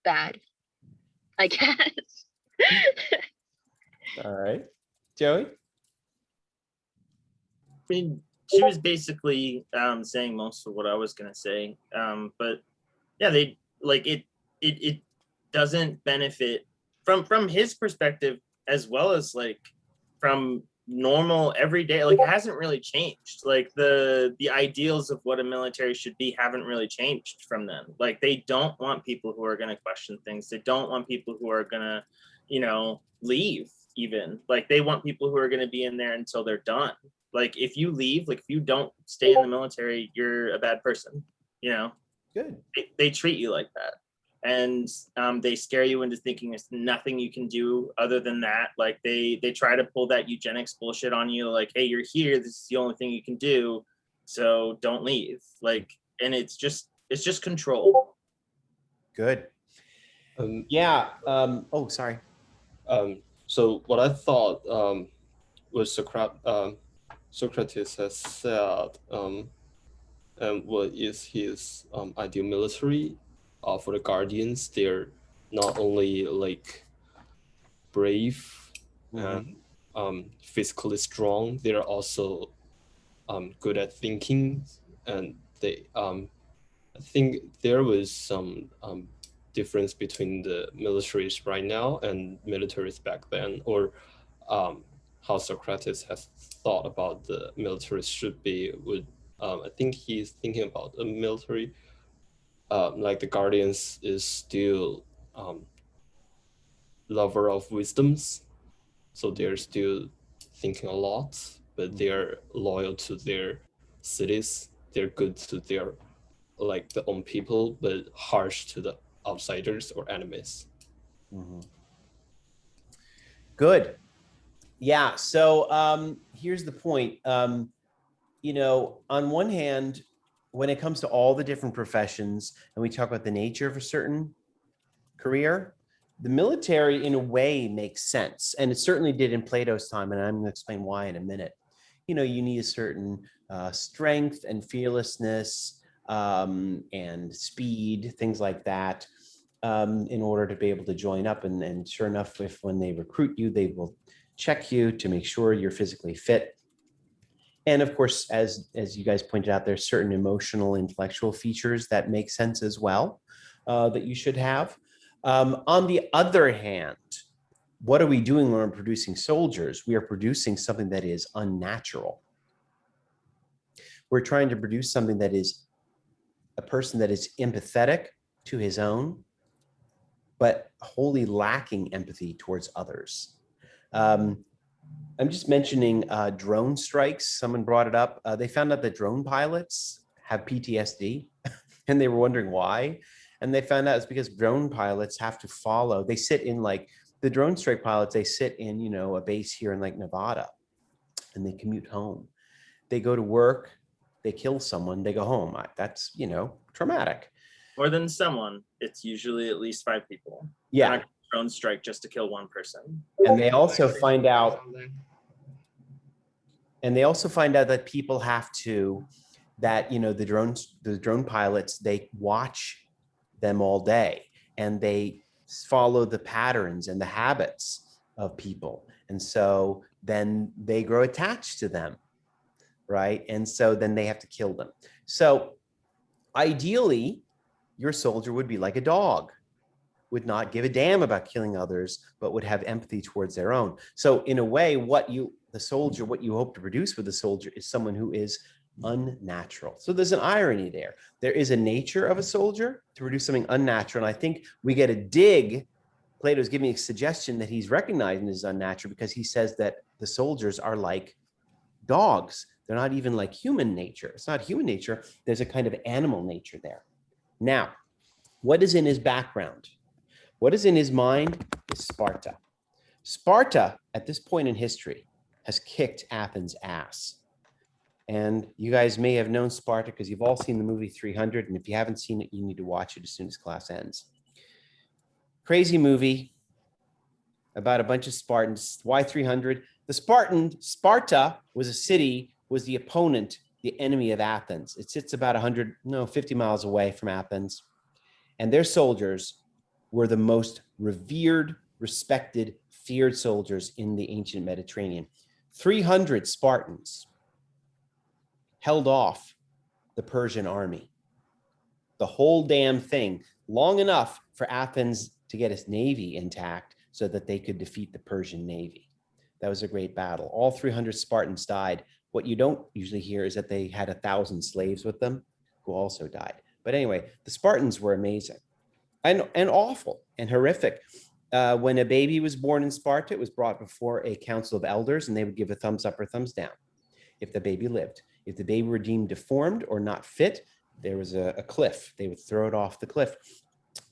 bad, I guess. All right, Joey. I mean, she was basically saying most of what I was gonna say. But yeah, they like it doesn't benefit from his perspective, as well as like from normal everyday, like it hasn't really changed. Like the ideals of what a military should be haven't really changed from them. Like they don't want people who are going to question things. They don't want people who are going to, leave. Even like they want people who are going to be in there until they're done. Like if you leave, like if you don't stay in the military, you're a bad person. Good. They treat you like that. And they scare you into thinking there's nothing you can do other than that. Like they try to pull that eugenics bullshit on you, like, hey, you're here, this is the only thing you can do, so don't leave. Like, and it's just control. Good. Yeah. Oh, sorry. So what I thought was Socrates has said, and what is his ideal military? For the Guardians, they're not only like brave and physically strong, they're also good at thinking, and they I think there was some difference between the militaries right now and militaries back then, or how Socrates has thought about the military should be. I think he's thinking about a military like the Guardians is still lover of wisdoms, so they're still thinking a lot, but they're loyal to their cities. They're good to their own people, but harsh to the outsiders or enemies. Good. Yeah. So here's the point. On one hand, when it comes to all the different professions, and we talk about the nature of a certain career, the military in a way makes sense. And it certainly did in Plato's time. And I'm going to explain why in a minute. You need a certain strength and fearlessness and speed, things like that, in order to be able to join up. And sure enough, if when they recruit you, they will check you to make sure you're physically fit. And of course, as you guys pointed out, there's certain emotional, intellectual features that make sense as well, that you should have. On the other hand, what are we doing when we're producing soldiers? We are producing something that is unnatural. We're trying to produce something that is a person that is empathetic to his own, but wholly lacking empathy towards others. I'm just mentioning drone strikes. Someone brought it up. They found out that drone pilots have PTSD and they were wondering why. And they found out it's because drone pilots have to follow. They sit in the drone strike pilots, they sit in, a base here in Nevada, and they commute home. They go to work they kill someone, they go home. That's, traumatic. More than someone, it's usually at least 5 people. Yeah. They're not gonna drone strike just to kill one person. And they also find out, that people have to, that, the drone pilots, they watch them all day and they follow the patterns and the habits of people. And so then they grow attached to them, right? And so then they have to kill them. So ideally, your soldier would be like a dog, would not give a damn about killing others, but would have empathy towards their own. So in a way, what you hope to produce with the soldier is someone who is unnatural. So there's an irony there. There is a nature of a soldier to produce something unnatural. And I think we get a dig. Plato's giving a suggestion that he's recognizing as unnatural because he says that the soldiers are like dogs. They're not even like human nature. It's not human nature. There's a kind of animal nature there. Now, what is in his background? What is in his mind is Sparta. Sparta, at this point in history, has kicked Athens' ass. And you guys may have known Sparta because you've all seen the movie 300. And if you haven't seen it, you need to watch it as soon as class ends. Crazy movie about a bunch of Spartans. Why 300? Sparta was a city, was the opponent, the enemy of Athens. It sits about 50 miles away from Athens. And their soldiers were the most revered, respected, feared soldiers in the ancient Mediterranean. 300 Spartans held off the Persian army. The whole damn thing, long enough for Athens to get its navy intact so that they could defeat the Persian navy. That was a great battle. All 300 Spartans died. What you don't usually hear is that they had 1,000 slaves with them who also died. But anyway, the Spartans were amazing and awful and horrific. When a baby was born in Sparta, it was brought before a council of elders and they would give a thumbs up or thumbs down if the baby lived. If the baby were deemed deformed or not fit, there was a cliff. They would throw it off the cliff.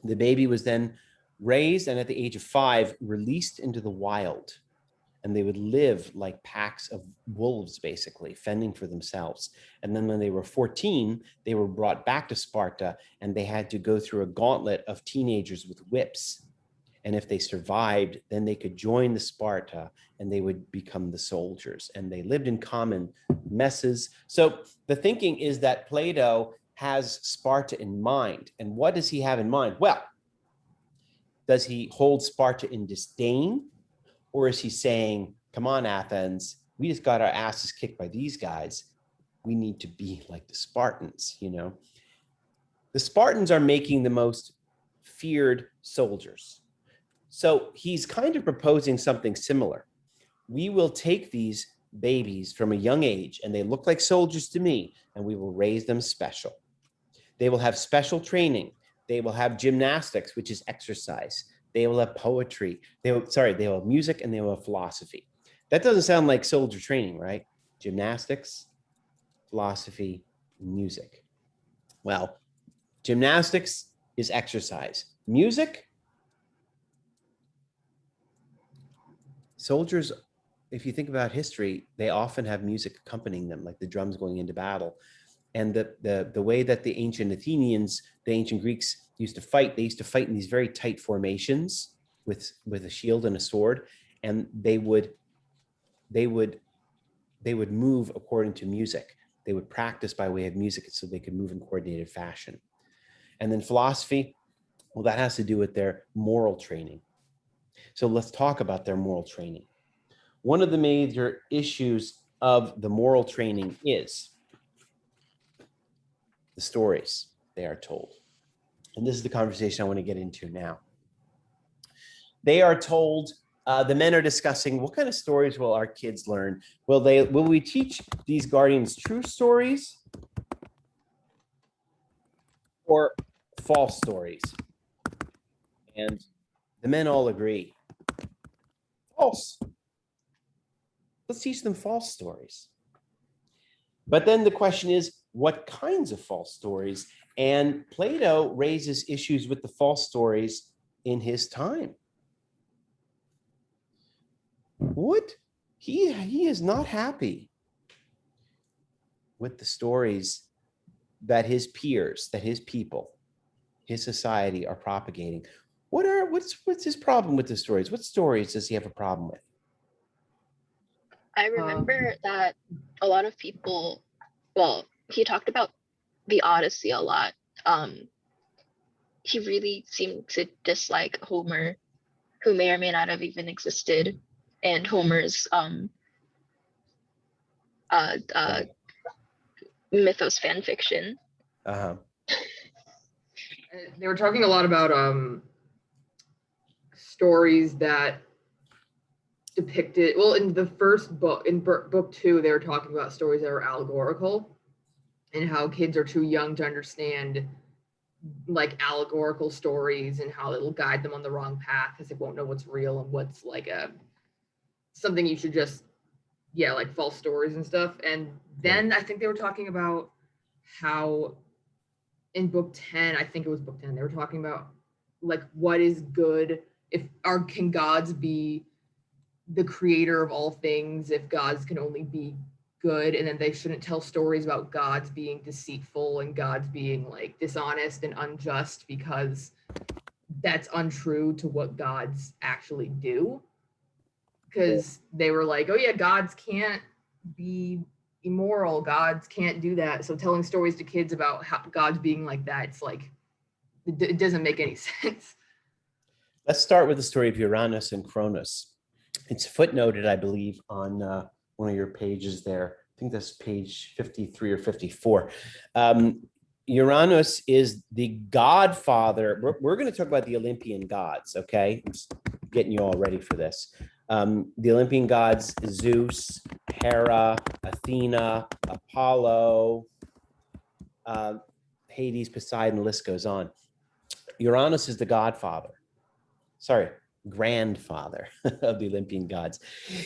The baby was then raised and at the age of 5, released into the wild. And they would live like packs of wolves, basically, fending for themselves. And then when they were 14, they were brought back to Sparta and they had to go through a gauntlet of teenagers with whips. And if they survived, then they could join the Sparta and they would become the soldiers. And they lived in common messes. So the thinking is that Plato has Sparta in mind. And what does he have in mind? Well, does he hold Sparta in disdain? Or is he saying, come on, Athens, we just got our asses kicked by these guys. We need to be like the Spartans, The Spartans are making the most feared soldiers. So he's kind of proposing something similar. We will take these babies from a young age, and they look like soldiers to me, and we will raise them special. They will have special training. They will have gymnastics, which is exercise. They will have poetry. They will have music, and they will have philosophy. That doesn't sound like soldier training, right? Gymnastics, philosophy, music. Well, gymnastics is exercise. Music, soldiers, if you think about history, they often have music accompanying them, like the drums going into battle. And the way that the ancient Athenians, the ancient Greeks used to fight, they used to fight in these very tight formations with a shield and a sword, and they would move according to music. They would practice by way of music so they could move in coordinated fashion. And then philosophy, well, that has to do with their moral training. So let's talk about their moral training. One of the major issues of the moral training is the stories they are told. And this is the conversation I want to get into now. They are told, the men are discussing, what kind of stories will our kids learn? Will we teach these guardians true stories or false stories? And the men all agree. False. Let's teach them false stories. But then the question is, what kinds of false stories? And Plato raises issues with the false stories in his time. What? He is not happy with the stories that his peers, that his people, his society are propagating. What's his problem with the stories? What stories does he have a problem with? I remember that a lot of people, well, he talked about the Odyssey a lot. He really seemed to dislike Homer, who may or may not have even existed, and Homer's mythos fan fiction. Uh-huh. They were talking a lot about stories that depicted, well, in the first book, in book 2, they were talking about stories that are allegorical and how kids are too young to understand like allegorical stories and how it'll guide them on the wrong path because they won't know what's real and what's like something you should just, yeah, like false stories and stuff. And then I think they were talking about how in book 10, I think it was book 10, they were talking about like what is good, can gods be the creator of all things if gods can only be good, and then they shouldn't tell stories about gods being deceitful and gods being like dishonest and unjust because that's untrue to what gods actually do. Because they were like, oh yeah, gods can't be immoral, gods can't do that, so telling stories to kids about how gods being like that, it's like it doesn't make any sense. Let's start with the story of Uranus and Cronus. It's footnoted, I believe, on one of your pages there. I think that's page 53 or 54. Uranus is the godfather. We're going to talk about the Olympian gods, okay? I'm just getting you all ready for this. The Olympian gods, Zeus, Hera, Athena, Apollo, Hades, Poseidon, the list goes on. Uranus is the grandfather of the Olympian gods.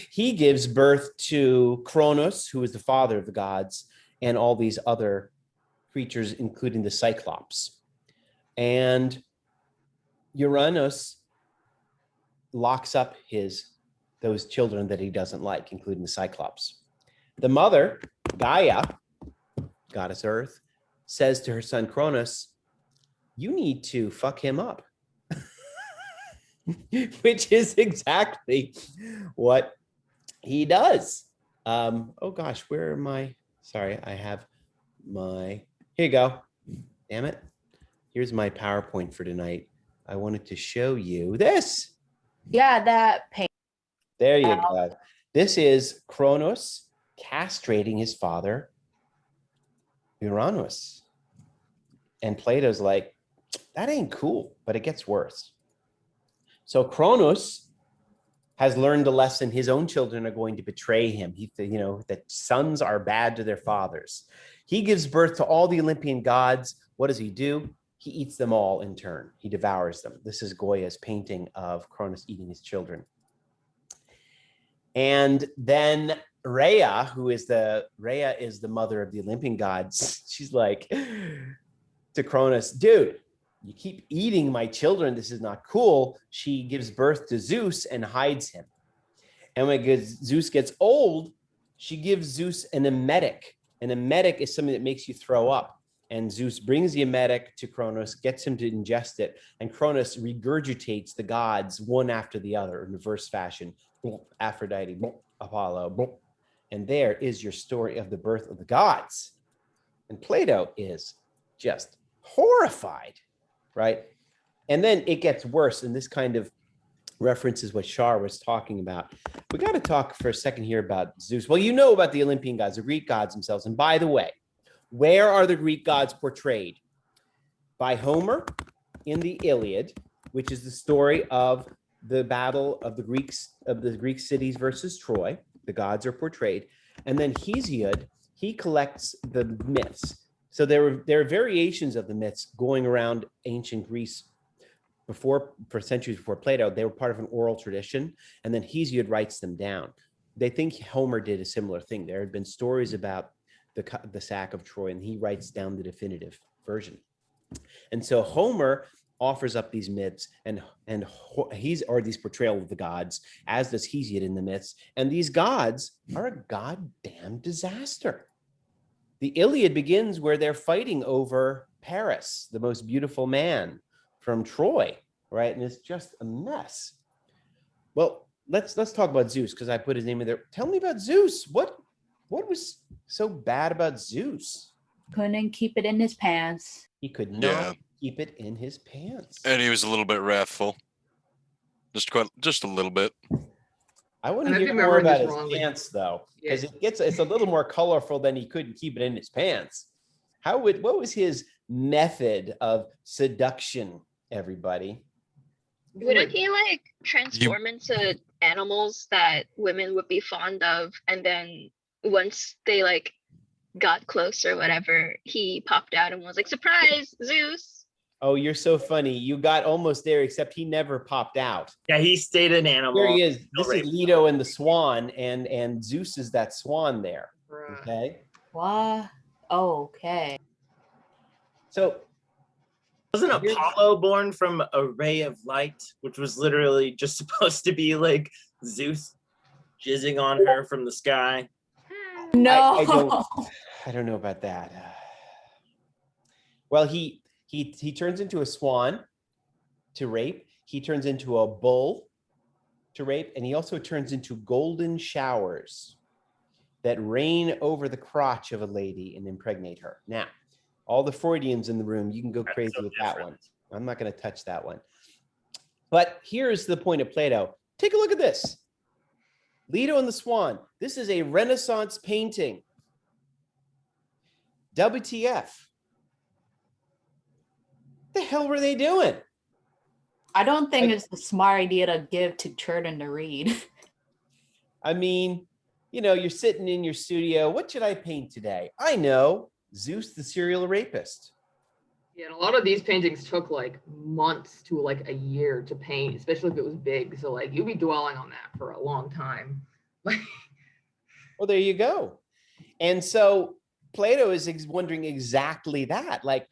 He gives birth to Cronus, who is the father of the gods, and all these other creatures, including the Cyclops. And Uranus locks up those children that he doesn't like, including the Cyclops. The mother, Gaia, goddess Earth, says to her son Cronus, you need to fuck him up. Which is exactly what he does. Oh gosh, where am I? Sorry, I have here you go. Damn it. Here's my PowerPoint for tonight. I wanted to show you this. Yeah, that paint. There you go. This is Cronus castrating his father, Uranus. And Plato's like, that ain't cool, but it gets worse. So Cronus has learned the lesson. His own children are going to betray him. That sons are bad to their fathers. He gives birth to all the Olympian gods. What does he do? He eats them all in turn. He devours them. This is Goya's painting of Cronus eating his children. And then Rhea is the mother of the Olympian gods. She's like to Cronus, dude, you keep eating my children. This is not cool. She gives birth to Zeus and hides him. And when Zeus gets old, she gives Zeus an emetic. An emetic is something that makes you throw up. And Zeus brings the emetic to Cronus, gets him to ingest it. And Cronus regurgitates the gods one after the other in reverse fashion. Aphrodite, Apollo. And there is your story of the birth of the gods. And Plato is just horrified. Right? And then it gets worse, and this kind of references what Shar was talking about. We got to talk for a second here about Zeus. Well, you know about the Olympian gods, the Greek gods themselves. And by the way, where are the Greek gods portrayed? By Homer in the Iliad, which is the story of the battle of the Greek cities versus Troy. The gods are portrayed. And then Hesiod, he collects the myths. So there are variations of the myths going around ancient Greece for centuries before Plato. They were part of an oral tradition, and then Hesiod writes them down. They think Homer did a similar thing. There had been stories about the sack of Troy, and he writes down the definitive version. And so Homer offers up these myths and these portrayal of the gods, as does Hesiod in the myths. And these gods are a goddamn disaster. The Iliad begins where they're fighting over Paris, the most beautiful man from Troy, right? And it's just a mess. Well, let's talk about Zeus, because I put his name in there. Tell me about Zeus. What was so bad about Zeus? Couldn't keep it in his pants. He could not Yeah. keep it in his pants. And he was a little bit wrathful. Just a little bit. I want I to might be hear more remembering about this his wrongly. pants, though, Yeah. because it's a little more colorful than he couldn't keep it in his pants. What was his method of seduction, everybody? Wouldn't he like transform into animals that women would be fond of, and then once they like got close or whatever, he popped out and was like, "Surprise, Zeus!" Oh, you're so funny. You got almost there, except he never popped out. Yeah, he stayed an animal. Here he is. This Right. is Leto and the swan, and Zeus is that swan there. Bruh. Okay. What? Okay. So Wasn't Apollo born from a ray of light, which was literally just supposed to be like Zeus jizzing on her from the sky? No. I don't know about that. Well, he turns into a swan to rape. He turns into a bull to rape, and he also turns into golden showers that rain over the crotch of a lady and impregnate her. Now, all the Freudians in the room, you can go crazy with that one. I'm not going to touch that one. But here's the point of Plato. Take a look at this. Leto and the Swan. This is a Renaissance painting. WTF? The hell were they doing? I don't think it's a smart idea to give to children to read. I mean, you're sitting in your studio. What should I paint today? I know, Zeus the serial rapist. Yeah, and a lot of these paintings took like months to like a year to paint, especially if it was big. So like you'd be dwelling on that for a long time. Well, there you go. And so Plato is wondering exactly that. Like,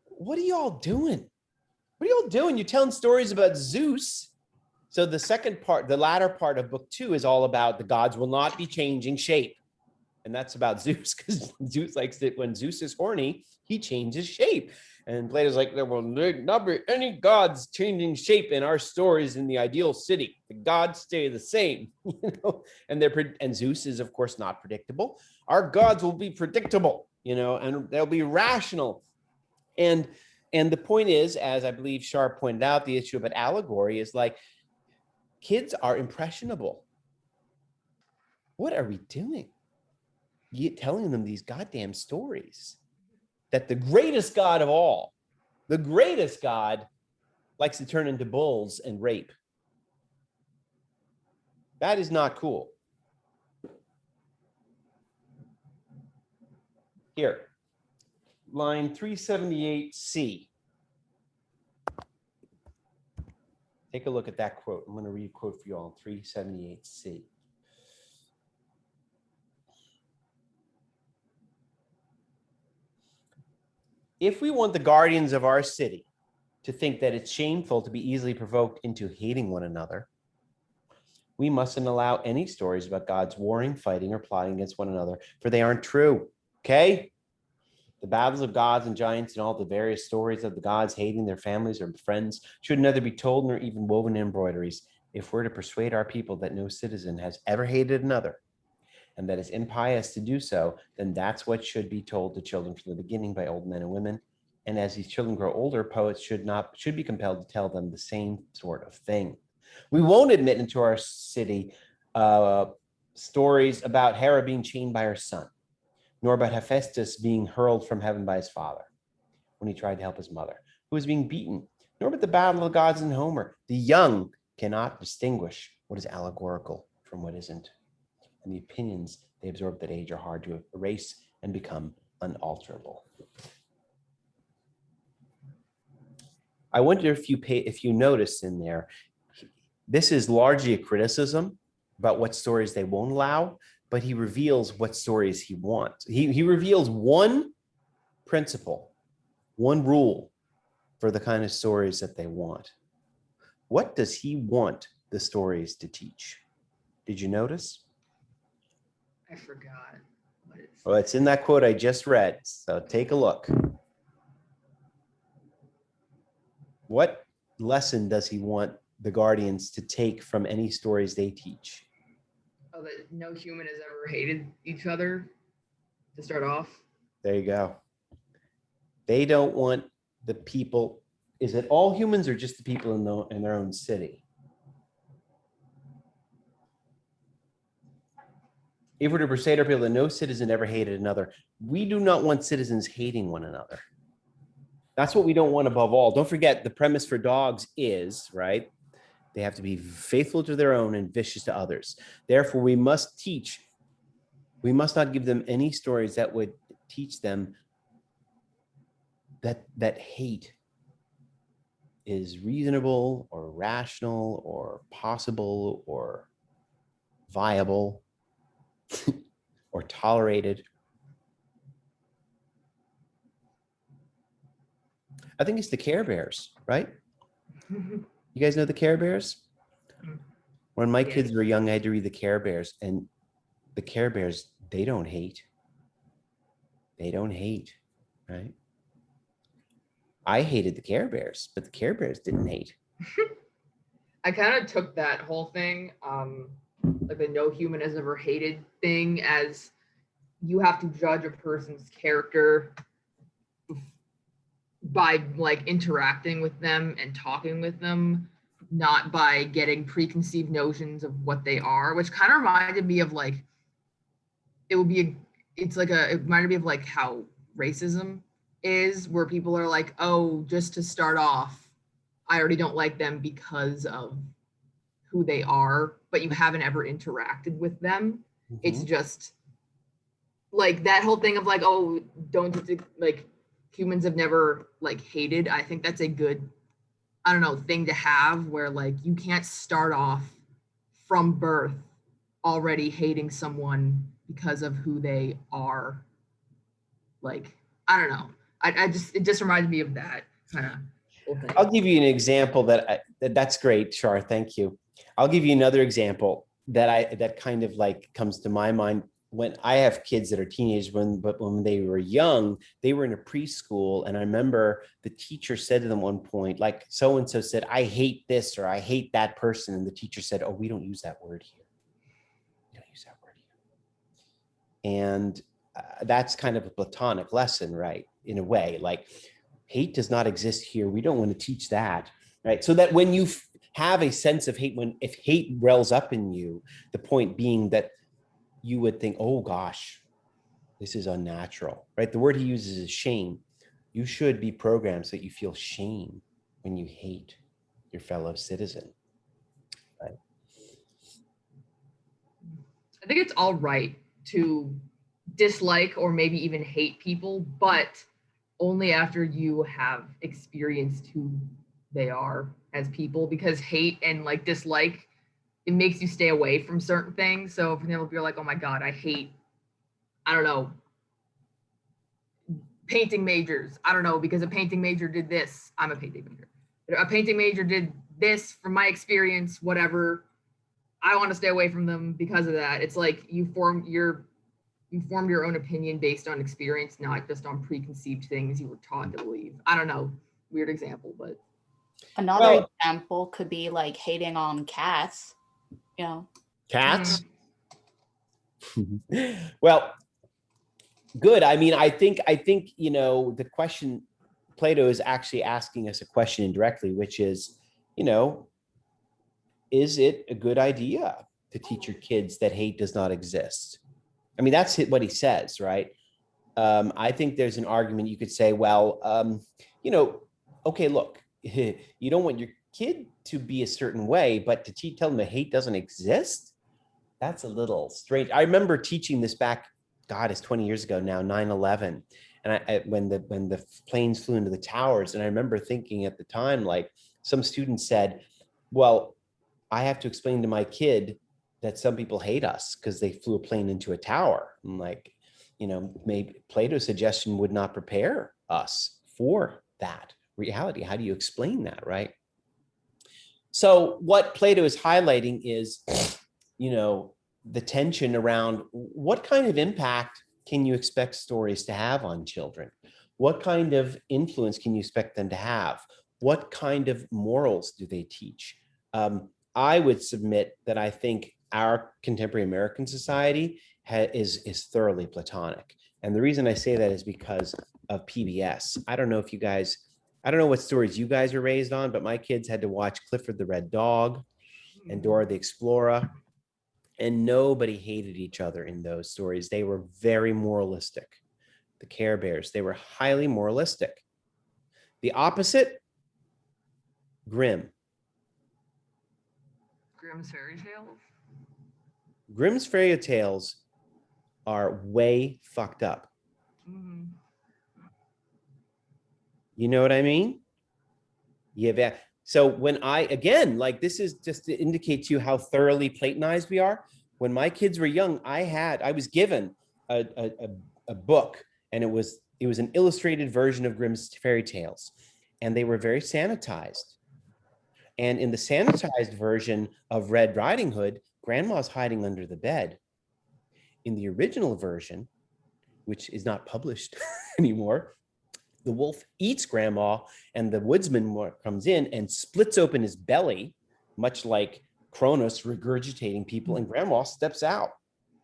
what are y'all doing? What are y'all doing? You're telling stories about Zeus. So the second part, the latter part of book 2 is all about the gods will not be changing shape. And that's about Zeus, because Zeus likes it when Zeus is horny, he changes shape. And Plato's like, there will not be any gods changing shape in our stories in the ideal city. The gods stay the same, and Zeus is, of course, not predictable. Our gods will be predictable, and they'll be rational. And the point is, as I believe Sharp pointed out, the issue about allegory is like, kids are impressionable. What are we doing? Telling them these goddamn stories that the greatest god of all, the greatest god, likes to turn into bulls and rape. That is not cool. Here, line 378C. Take a look at that quote. I'm going to read a quote for you all, 378C. If we want the guardians of our city to think that it's shameful to be easily provoked into hating one another, we mustn't allow any stories about gods warring, fighting, or plotting against one another, for they aren't true, okay? The battles of gods and giants and all the various stories of the gods hating their families or friends should neither be told nor even woven in embroideries. If we're to persuade our people that no citizen has ever hated another, and that it's impious to do so, then that's what should be told to children from the beginning by old men and women. And as these children grow older, poets should be compelled to tell them the same sort of thing. We won't admit into our city stories about Hera being chained by her son, nor about Hephaestus being hurled from heaven by his father when he tried to help his mother, who was being beaten, nor about the battle of the gods in Homer. The young cannot distinguish what is allegorical from what isn't. And the opinions they absorb at that age are hard to erase and become unalterable. I wonder if you notice in there, this is largely a criticism about what stories they won't allow, but he reveals what stories he wants. He reveals one principle, one rule for the kind of stories that they want. What does he want the stories to teach? Did you notice? I forgot. Well, it's in that quote I just read. So take a look. What lesson does he want the Guardians to take from any stories they teach? Oh, that no human has ever hated each other to start off. There you go. They don't want the people. Is it all humans or just the people in their own city? If we're to persuade our people that no citizen ever hated another, we do not want citizens hating one another. That's what we don't want above all. Don't forget, the premise for dogs is, right? They have to be faithful to their own and vicious to others. Therefore, we must not give them any stories that would teach them that hate is reasonable or rational or possible or viable or tolerated. I think it's the Care Bears, right? You guys know the Care Bears? When my kids were young, I had to read the Care Bears, and the Care Bears, they don't hate. They don't hate, right? I hated the Care Bears, but the Care Bears didn't hate. I kind of took that whole thing, like the no human has ever hated thing, as you have to judge a person's character by like interacting with them and talking with them, not by getting preconceived notions of what they are, which kind of reminded me of like, it reminded me of like how racism is, where people are like, oh, just to start off, I already don't like them because of who they are, but you haven't ever interacted with them. Mm-hmm. It's just like that whole thing of like, oh, like humans have never like hated. I think that's a good, I don't know, thing to have, where like you can't start off from birth already hating someone because of who they are. Like, I don't know. It just reminded me of that kind of whole thing. I'll give you an example that's great, Shar. Thank you. I'll give you another example that kind of like comes to my mind. When I have kids that are teenagers, but when they were young, they were in a preschool. And I remember the teacher said to them one point, like, so-and-so said, I hate this, or I hate that person. And the teacher said, oh, we don't use that word here. We don't use that word here. And that's kind of a platonic lesson, right? In a way, like hate does not exist here. We don't want to teach that, right? So that when you have a sense of hate, if hate wells up in you, the point being that you would think, oh gosh, this is unnatural, right? The word he uses is shame. You should be programmed so that you feel shame when you hate your fellow citizen, right? I think it's all right to dislike or maybe even hate people, but only after you have experienced who they are as people, because hate and like dislike, it makes you stay away from certain things. So for example, if you're like, oh my God, I hate, I don't know, painting majors. I don't know, because a painting major did this. I'm a painting major. A painting major did this from my experience, whatever. I want to stay away from them because of that. It's like you formed your own opinion based on experience, not just on preconceived things you were taught to believe. I don't know, weird example, but. Another example could be like hating on cats. You know, cats. Well, good. I mean, I think the question Plato is actually asking us a question indirectly, which is, is it a good idea to teach your kids that hate does not exist? I mean, that's what he says, right? I think there's an argument you could say, well, okay, look, you don't want your kid to be a certain way, but to tell them that hate doesn't exist, that's a little strange. I remember teaching this back, God, it's 20 years ago now, 9/11. And when the planes flew into the towers, and I remember thinking at the time, like some students said, well, I have to explain to my kid that some people hate us because they flew a plane into a tower. I'm like, maybe Plato's suggestion would not prepare us for that reality. How do you explain that, right? So what Plato is highlighting is, the tension around what kind of impact can you expect stories to have on children? What kind of influence can you expect them to have? What kind of morals do they teach? I would submit that I think our contemporary American society is thoroughly Platonic. And the reason I say that is because of PBS. I don't know what stories you guys were raised on, but my kids had to watch Clifford the Red Dog and Dora the Explorer. And nobody hated each other in those stories. They were very moralistic. The Care Bears, they were highly moralistic. The opposite, grim. Grimm's fairy tales. Grimm's fairy tales are way fucked up. Mm-hmm. You know what I mean? Yeah. So when again, like this is just to indicate to you how thoroughly Platonized we are. When my kids were young, I was given a book, and it was an illustrated version of Grimm's fairy tales, and they were very sanitized. And in the sanitized version of Red Riding Hood, Grandma's hiding under the bed. In the original version, which is not published anymore, the wolf eats Grandma, and the woodsman comes in and splits open his belly, much like Kronos regurgitating people, and Grandma steps out.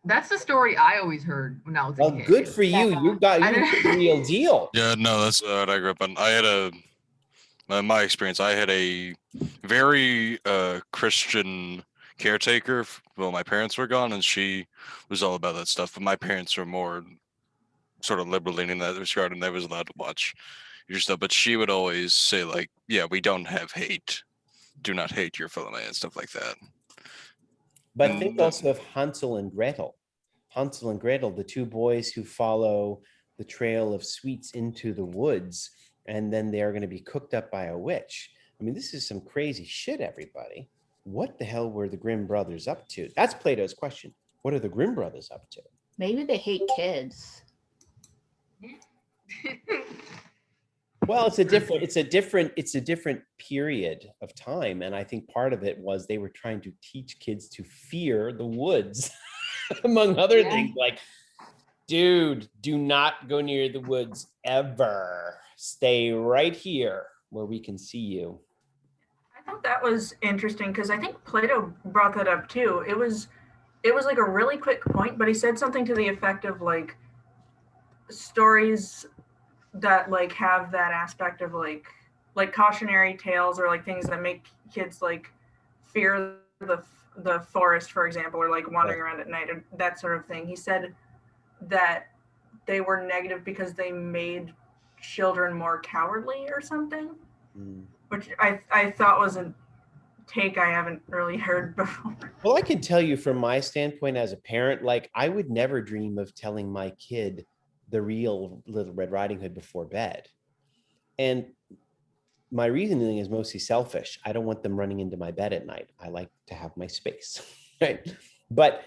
That's the story I always heard when I was a kid. Good for you. You got the real deal. Yeah, no, that's what I grew up on. I had my experience, I had a very Christian caretaker. Well, my parents were gone, and she was all about that stuff. But my parents were more sort of liberal leaning in that regard, and they was allowed to watch your stuff. But she would always say, like, yeah, we don't have hate. Do not hate your fellow man, stuff like that. But think also of Hansel and Gretel. Hansel and Gretel, the two boys who follow the trail of sweets into the woods, and then they're going to be cooked up by a witch. I mean, this is some crazy shit, everybody. What the hell were the Grimm brothers up to? That's Plato's question. What are the Grimm brothers up to? Maybe they hate kids. Well, it's a different period of time. And I think part of it was they were trying to teach kids to fear the woods, among other things, like, dude, do not go near the woods ever. Stay right here where we can see you. I thought that was interesting because I think Plato brought that up too. It was like a really quick point, but he said something to the effect of like stories that like have that aspect of like cautionary tales, or like things that make kids like fear the forest, for example, or like wandering around at night, or that sort of thing. He said that they were negative because they made children more cowardly or something, which I thought was a take I haven't really heard before. Well, I can tell you from my standpoint as a parent, like I would never dream of telling my kid the real Little Red Riding Hood before bed. And my reasoning is mostly selfish. I don't want them running into my bed at night. I like to have my space, right? But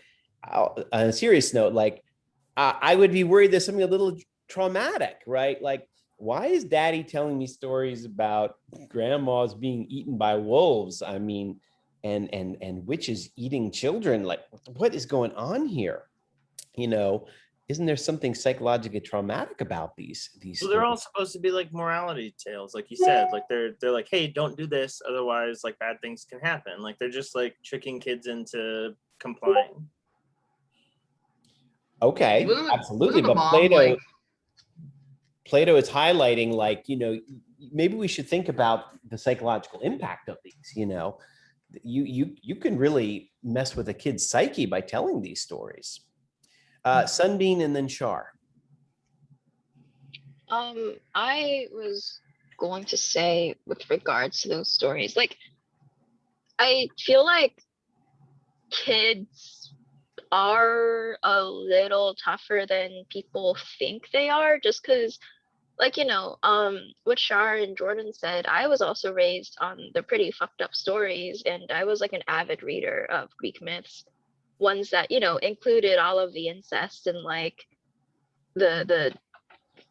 on a serious note, like I would be worried there's something a little traumatic, right? Like, why is Daddy telling me stories about grandmas being eaten by wolves? I mean, and witches eating children? Like, what is going on here? You know, isn't there something psychologically traumatic about these? Well, they're all supposed to be like morality tales, like you said. Like they're like, hey, don't do this, otherwise, like bad things can happen. Like they're just like tricking kids into complying. Okay, absolutely, but Plato is highlighting, like, you know, maybe we should think about the psychological impact of these. You know, you can really mess with a kid's psyche by telling these stories. Sunbeam and then Shar. I was going to say with regards to those stories, like I feel like kids are a little tougher than people think they are, just because, like, you know, what Shar and Jordan said, I was also raised on the pretty fucked up stories, and I was like an avid reader of Greek myths, ones that, you know, included all of the incest and like the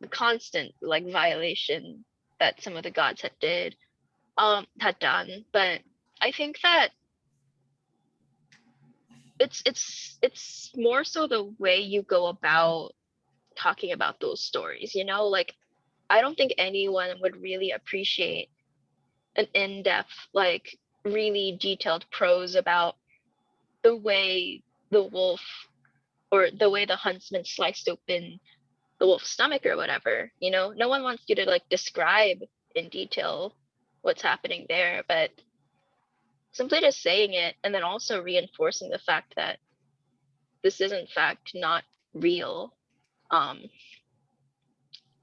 constant like violation that some of the gods had done. But I think that it's more so the way you go about talking about those stories, you know? Like, I don't think anyone would really appreciate an in-depth, like really detailed prose about the way the wolf or the way the huntsman sliced open the wolf's stomach or whatever, you know? No one wants you to like describe in detail what's happening there, but simply just saying it and then also reinforcing the fact that this is in fact not real,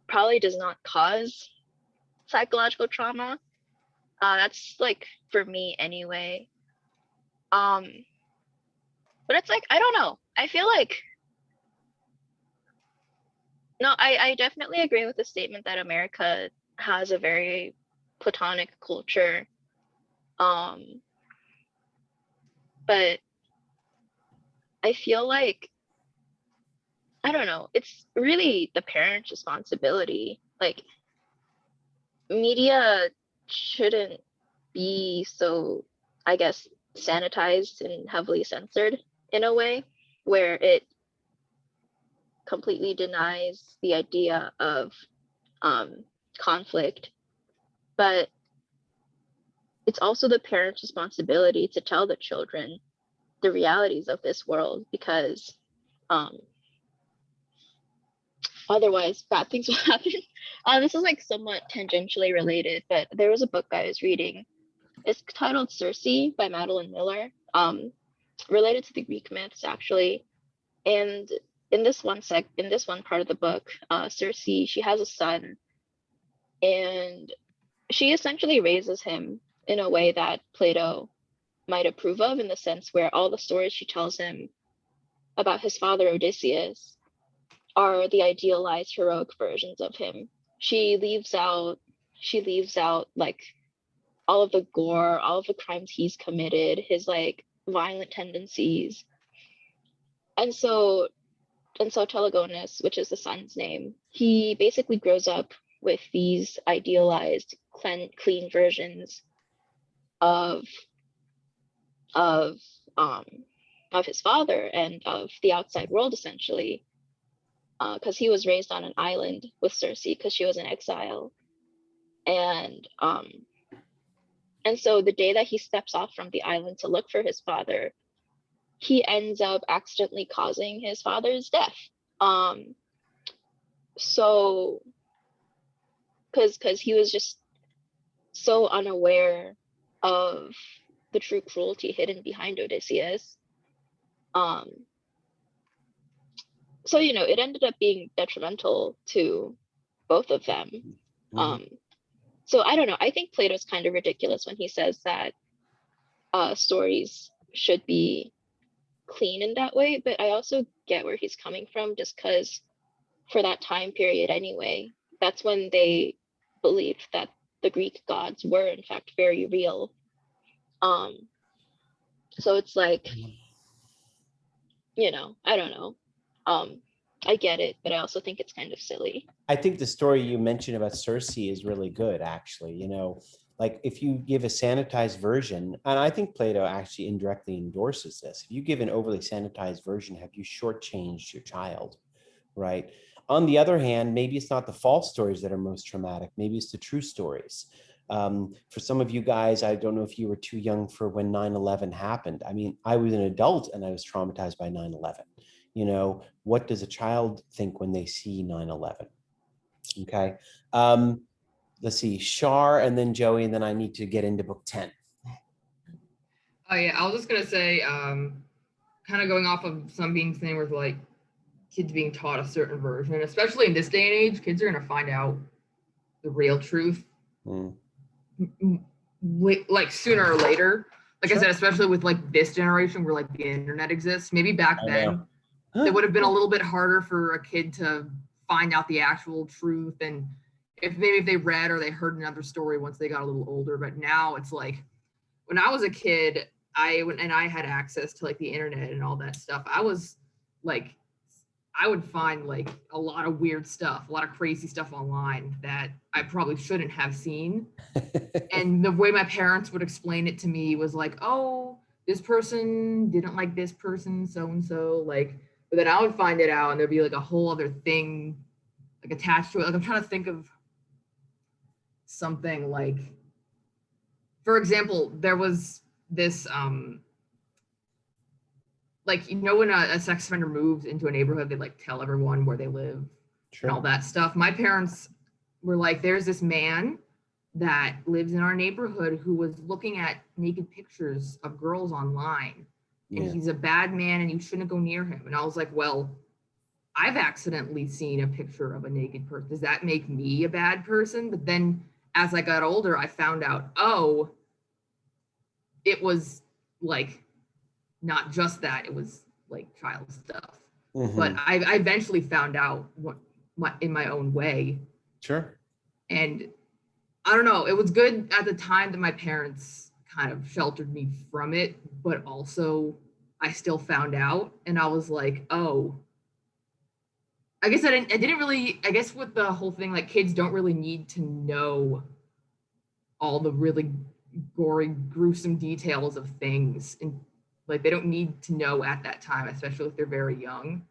probably does not cause psychological trauma. That's like for me anyway. But it's like, I don't know. I feel like, no, I definitely agree with the statement that America has a very platonic culture. But I feel like, I don't know, it's really the parents' responsibility. Like, media shouldn't be so, I guess, sanitized and heavily censored in a way where it completely denies the idea of conflict. But it's also the parents' responsibility to tell the children the realities of this world, because otherwise bad things will happen. This is like somewhat tangentially related, but there was a book I was reading. It's titled Circe by Madeline Miller, related to the Greek myths actually. And in this one part of the book, Circe, she has a son, and she essentially raises him in a way that Plato might approve of, in the sense where all the stories she tells him about his father Odysseus are the idealized heroic versions of him. She leaves out like all of the gore, all of the crimes he's committed, his like violent tendencies. And so Telegonus, which is the son's name, he basically grows up with these idealized clean versions of his father and of the outside world, essentially, because he was raised on an island with Circe because she was in exile. And so the day that he steps off from the island to look for his father, he ends up accidentally causing his father's death. So because he was just so unaware of the true cruelty hidden behind Odysseus. So, you know, it ended up being detrimental to both of them. So I don't know. I think Plato's kind of ridiculous when he says that stories should be clean in that way, but I also get where he's coming from, just because for that time period anyway, that's when they believed that the Greek gods were in fact very real. So it's like, you know, I don't know. I get it, but I also think it's kind of silly. I think the story you mentioned about Circe is really good, actually. You know, like if you give a sanitized version, and I think Plato actually indirectly endorses this, if you give an overly sanitized version, have you shortchanged your child, right? On the other hand, maybe it's not the false stories that are most traumatic. Maybe it's the true stories. For some of you guys, I don't know if you were too young for when 9/11 happened. I mean, I was an adult and I was traumatized by 9/11. You know, what does a child think when they see 9/11? Okay. Let's see, Shar and then Joey, and then I need to get into book 10. Oh yeah, I was just gonna say, kind of going off of some being saying with like kids being taught a certain version, especially in this day and age, kids are gonna find out the real truth like sooner or later. Like I said, especially with like this generation where like the internet exists. Maybe back then it would have been a little bit harder for a kid to find out the actual truth, and if they read or they heard another story once they got a little older. But now it's like, when I was a kid, I had access to like the internet and all that stuff, I was like, I would find like a lot of weird stuff, a lot of crazy stuff online that I probably shouldn't have seen. And the way my parents would explain it to me was like, oh, this person didn't like this person, so and so. Like, But then I would find it out and there'd be like a whole other thing like attached to it. Like I'm trying to think of something like, for example, there was this like, you know, when a sex offender moves into a neighborhood, they like tell everyone where they live and all that stuff. My parents were like, there's this man that lives in our neighborhood who was looking at naked pictures of girls online, and he's a bad man and you shouldn't go near him. And I was like, well, I've accidentally seen a picture of a naked person. Does that make me a bad person? But then as I got older, I found out, oh, it was like not just that, it was like child stuff. But I eventually found out in my own way. Sure. And I don't know, it was good at the time that my parents kind of sheltered me from it, but also I still found out and I was like, oh, I guess I didn't really, I guess with the whole thing, like kids don't really need to know all the really gory, gruesome details of things. And like, they don't need to know at that time, especially if they're very young,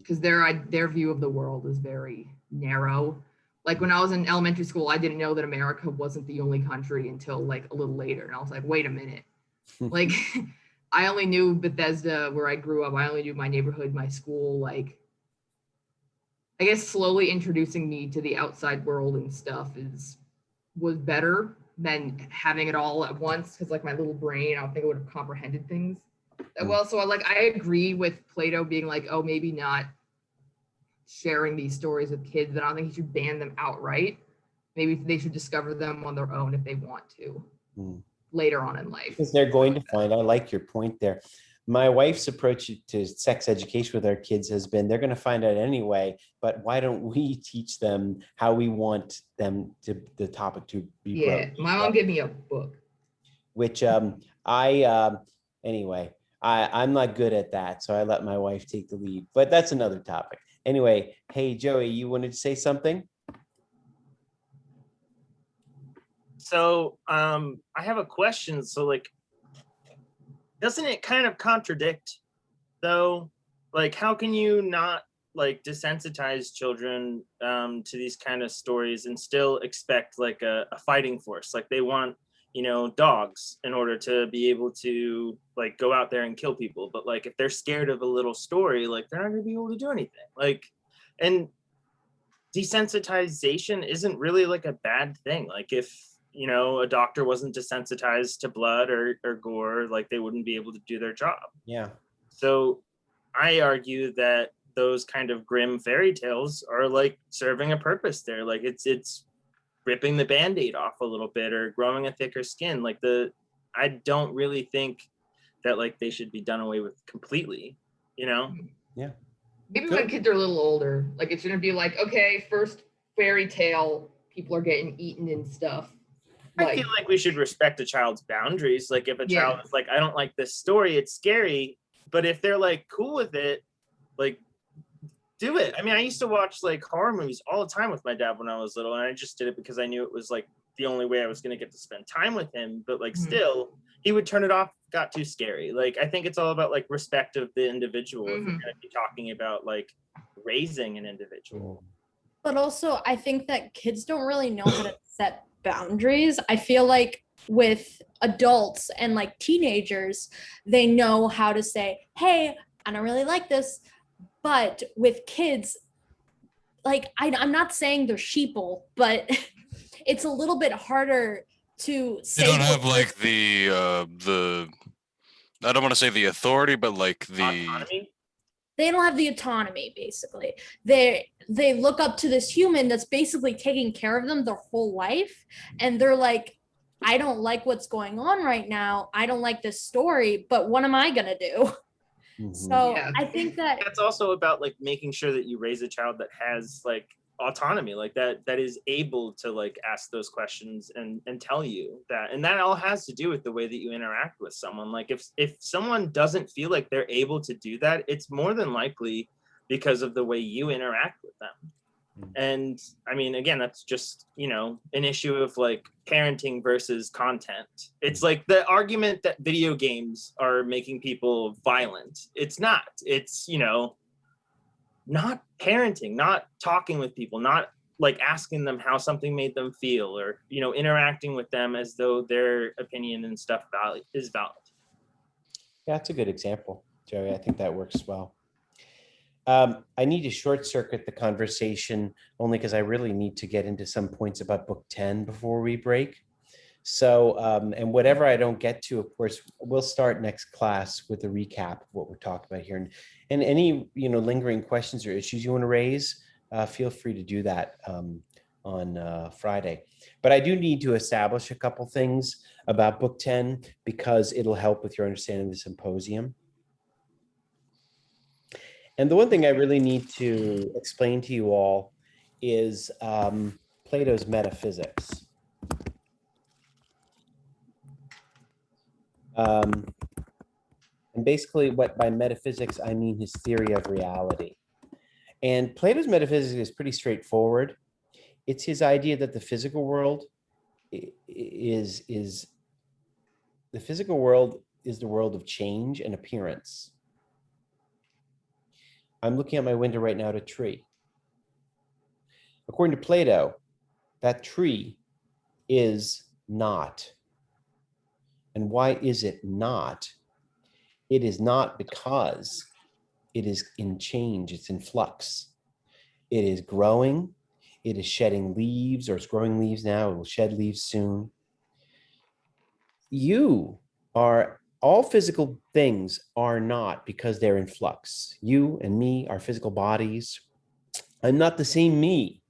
because their view of the world is very narrow. Like when I was in elementary school, I didn't know that America wasn't the only country until like a little later. And I was like, wait a minute. Like I only knew Bethesda where I grew up. I only knew my neighborhood, my school. Like, I guess slowly introducing me to the outside world and stuff was better than having it all at once. Cause like my little brain, I don't think I would have comprehended things that well. So I agree with Plato being like, oh, maybe not sharing these stories with kids, but I don't think he should ban them outright. Maybe they should discover them on their own if they want to later on in life. Because they're going to find, I like your point there. My wife's approach to sex education with our kids has been, they're going to find out anyway, but why don't we teach them how we want them to, the topic to be broached? My mom gave me a book. Which anyway, I'm not good at that. So I let my wife take the lead, but that's another topic. Anyway, hey, Joey, you wanted to say something? So I have a question. So like, doesn't it kind of contradict though? Like, how can you not like desensitize children to these kind of stories and still expect like a fighting force? Like they want, you know, dogs in order to be able to like go out there and kill people. But like, if they're scared of a little story, like they're not gonna be able to do anything. Like, and desensitization isn't really like a bad thing. Like if, you know, a doctor wasn't desensitized to blood or gore, like they wouldn't be able to do their job. Yeah. So I argue that those kind of grim fairy tales are like serving a purpose there. Like it's ripping the Band-Aid off a little bit or growing a thicker skin. Like I don't really think that like they should be done away with completely, you know? Yeah. Maybe when kids are a little older, like it shouldn't be like, okay, first fairy tale, people are getting eaten and stuff. I feel like we should respect a child's boundaries. Like if a child is like, I don't like this story, it's scary. But if they're like cool with it, like do it. I mean, I used to watch like horror movies all the time with my dad when I was little, and I just did it because I knew it was like the only way I was going to get to spend time with him. But like still, he would turn it off, got too scary. Like I think it's all about like respect of the individual. If we're going to be talking about like raising an individual. But also, I think that kids don't really know how to set boundaries. I feel like with adults and like teenagers, they know how to say, hey, I don't really like this. But with kids, like I'm not saying they're sheeple, but it's a little bit harder to say. They don't have like the I don't want to say the authority, but like the autonomy? They don't have the autonomy, basically. They look up to this human that's basically taking care of them their whole life. And they're like, I don't like what's going on right now. I don't like this story, but what am I gonna do? So I think that that's also about like making sure that you raise a child that has like autonomy, like that is able to like ask those questions and tell you that. And that all has to do with the way that you interact with someone. Like if someone doesn't feel like they're able to do that, it's more than likely because of the way you interact with them. And I mean, again, that's just, you know, an issue of like parenting versus content. It's like the argument that video games are making people violent. It's not. It's, you know, not parenting, not talking with people, not like asking them how something made them feel, or, you know, interacting with them as though their opinion and stuff is valid. Yeah, that's a good example, Joey. I think that works well. I need to short circuit the conversation only because I really need to get into some points about book 10 before we break. So, and whatever I don't get to, of course, we'll start next class with a recap of what we're talking about here. And any, you know, lingering questions or issues you want to raise, feel free to do that on Friday. But I do need to establish a couple things about book 10 because it'll help with your understanding of the symposium. And the one thing I really need to explain to you all is Plato's metaphysics. And basically what by metaphysics, I mean his theory of reality. And Plato's metaphysics is pretty straightforward. It's his idea that the physical world is the world of change and appearance. I'm looking at my window right now at a tree. According to Plato, that tree is not. And why is it not? It is not because it is in change, it's in flux. It is growing, it is shedding leaves, or it's growing leaves now, it will shed leaves soon. All physical things are not because they're in flux. You and me, our physical bodies, I'm not the same me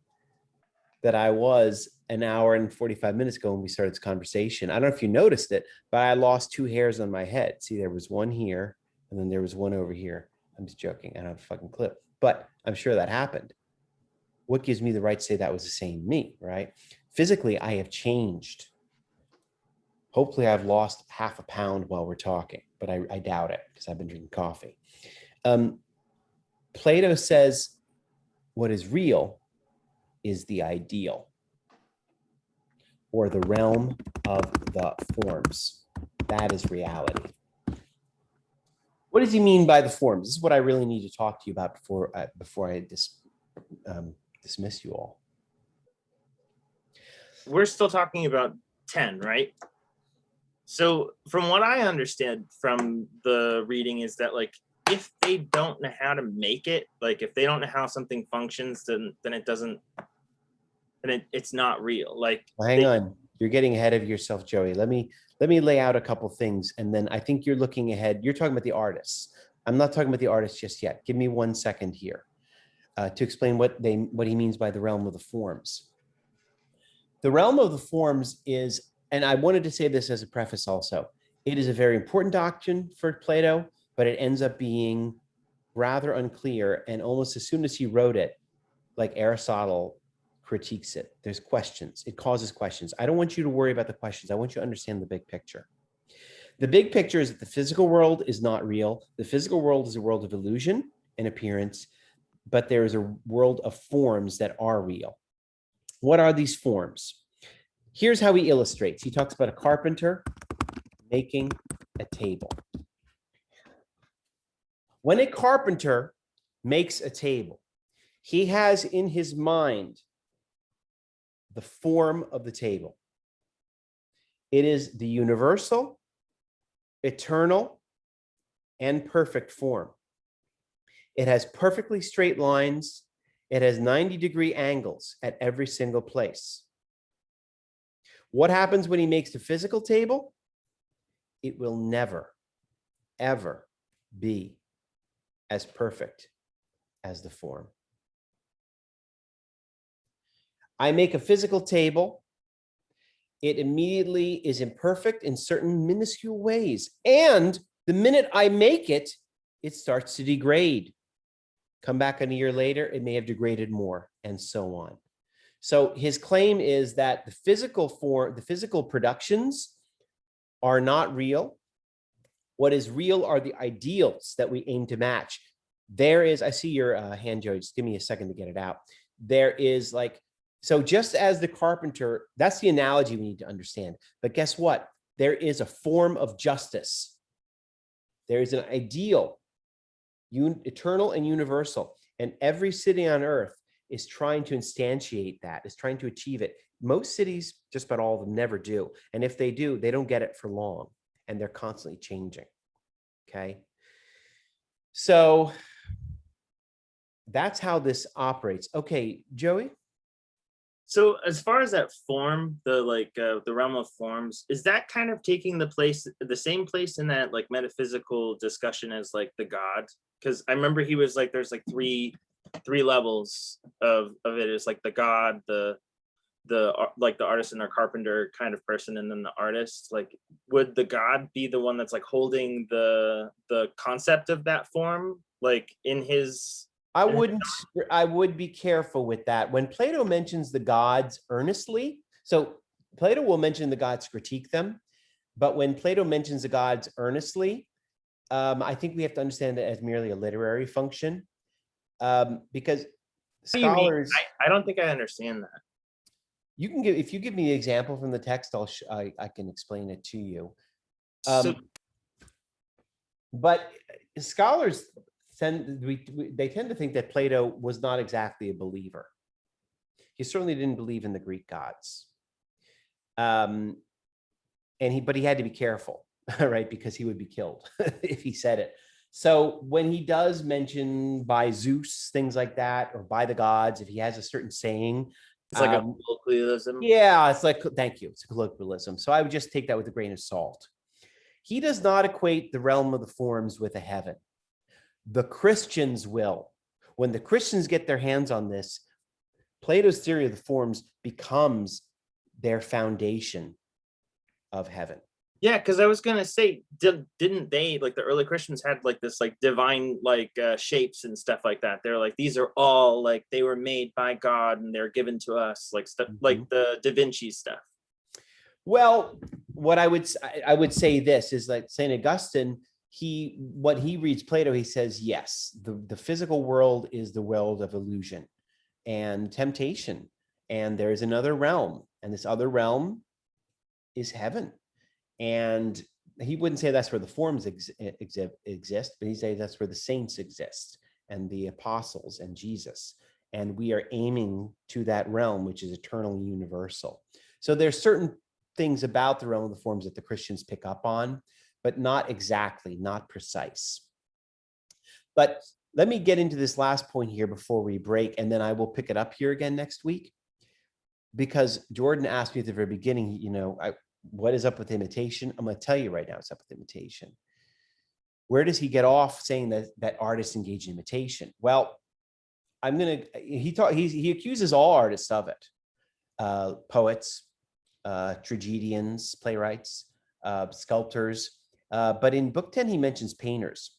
that I was an hour and 45 minutes ago when we started this conversation. I don't know if you noticed it, but I lost 2 hairs on my head. See, there was one here, and then there was one over here. I'm just joking. I don't have a fucking clip, but I'm sure that happened. What gives me the right to say that was the same me, right? Physically, I have changed. Hopefully I've lost half a pound while we're talking, but I doubt it because I've been drinking coffee. Plato says what is real is the ideal, or the realm of the forms. That is reality. What does he mean by the forms? This is what I really need to talk to you about before I dismiss you all. We're still talking about 10, right? So from what I understand from the reading is that, like, if they don't know how to make it, like if they don't know how something functions, then it doesn't, then it's not real. Like, well, hang on, you're getting ahead of yourself, Joey. Let me lay out a couple things, and then I think you're looking ahead. You're talking about the artists. I'm not talking about the artists just yet. Give me 1 second here to explain what he means by the realm of the forms. The realm of the forms is, and I wanted to say this as a preface also, it is a very important doctrine for Plato, but it ends up being rather unclear. And almost as soon as he wrote it, like Aristotle critiques it, there's questions. It causes questions. I don't want you to worry about the questions. I want you to understand the big picture. The big picture is that the physical world is not real. The physical world is a world of illusion and appearance, but there is a world of forms that are real. What are these forms? Here's how he illustrates. He talks about a carpenter making a table. When a carpenter makes a table, he has in his mind the form of the table. It is the universal, eternal, and perfect form. It has perfectly straight lines. It has 90-degree angles at every single place. What happens when he makes the physical table? It will never, ever be as perfect as the form. I make a physical table. It immediately is imperfect in certain minuscule ways. And the minute I make it, it starts to degrade. Come back a year later, it may have degraded more, and so on. So his claim is that the physical productions are not real. What is real are the ideals that we aim to match. There is, I see your hand, Joey, just give me a second to get it out. there is like, so just as the carpenter, that's the analogy we need to understand. But guess what? There is a form of justice. There is an ideal, eternal and universal. And every city on earth is trying to instantiate that, is trying to achieve it. Most cities, just about all of them, never do. And if they do, they don't get it for long. And they're constantly changing. Okay. So that's how this operates. Okay, Joey? So as far as that form, the realm of forms, is that kind of taking the same place in that like metaphysical discussion as like the God? Because I remember he was like, there's like three levels of it. It's like the God, the like the artisan or carpenter kind of person, and then the artist. Like, would the God be the one that's like holding the concept of that form, like in his? I would be careful with that. When Plato mentions the gods earnestly, so Plato will mention the gods, critique them, but when Plato mentions the gods earnestly, I think we have to understand it as merely a literary function, because scholars. I don't think I understand that. You can if you give me the example from the text, I can explain it to you. But scholars they tend to think that Plato was not exactly a believer. He certainly didn't believe in the Greek gods. But he had to be careful, right? Because he would be killed if he said it. So when he does mention by Zeus, things like that, or by the gods, if he has a certain saying, it's like a colloquialism. Yeah, it's like, thank you. It's a colloquialism. So I would just take that with a grain of salt. He does not equate the realm of the forms with a heaven. The Christians will. When the Christians get their hands on this, Plato's theory of the forms becomes their foundation of heaven. Yeah, because I was gonna say, didn't they, like the early Christians had like this like divine like shapes and stuff like that? They're like, these are all like, they were made by God and they're given to us, like stuff like the Da Vinci stuff. Well, what I would say this is like Saint Augustine. What he reads Plato, he says, yes, the physical world is the world of illusion and temptation, and there is another realm, and this other realm is heaven. And he wouldn't say that's where the forms exist, but he'd say that's where the saints exist, and the apostles and Jesus. And we are aiming to that realm, which is eternal and universal. So there's certain things about the realm of the forms that the Christians pick up on, but not exactly, not precise. But let me get into this last point here before we break, and then I will pick it up here again next week. Because Jordan asked me at the very beginning, what is up with imitation? I'm going to tell you right now, it's up with imitation. Where does he get off saying that artists engage in imitation? Well, he accuses all artists of it. Poets, tragedians, playwrights, sculptors. But in book 10, he mentions painters.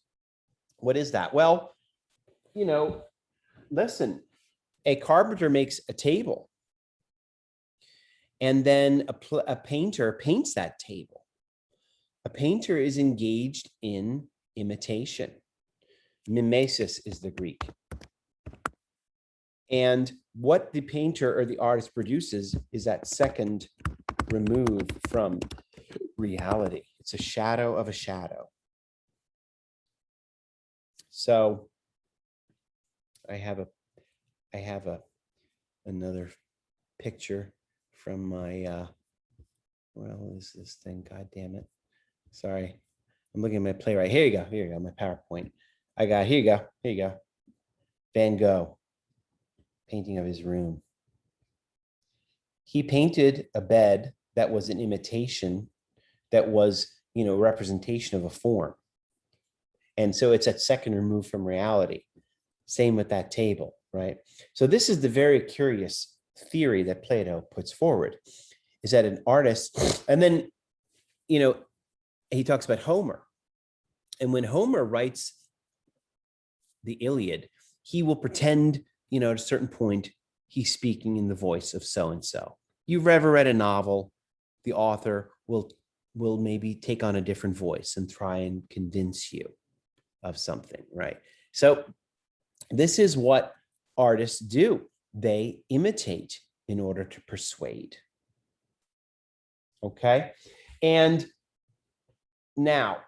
What is that? Well, listen, a carpenter makes a table, and then a painter paints that table. A painter is engaged in imitation. Mimesis is the Greek. And what the painter or the artist produces is that second remove from reality. It's a shadow of a shadow. So I have another picture from my what is this thing? God damn it. Sorry. I'm looking at my playwright. Here you go, my PowerPoint. Here you go. Van Gogh, painting of his room. He painted a bed that was an imitation, that was, representation of a form. And so it's that second remove from reality. Same with that table, right? So this is the very curious theory that Plato puts forward, is that an artist, and then, he talks about Homer. And when Homer writes the Iliad, he will pretend, at a certain point, he's speaking in the voice of so-and-so. You've ever read a novel, the author will maybe take on a different voice and try and convince you of something, right? So this is what artists do. they imitate in order to persuade. Okay. And now,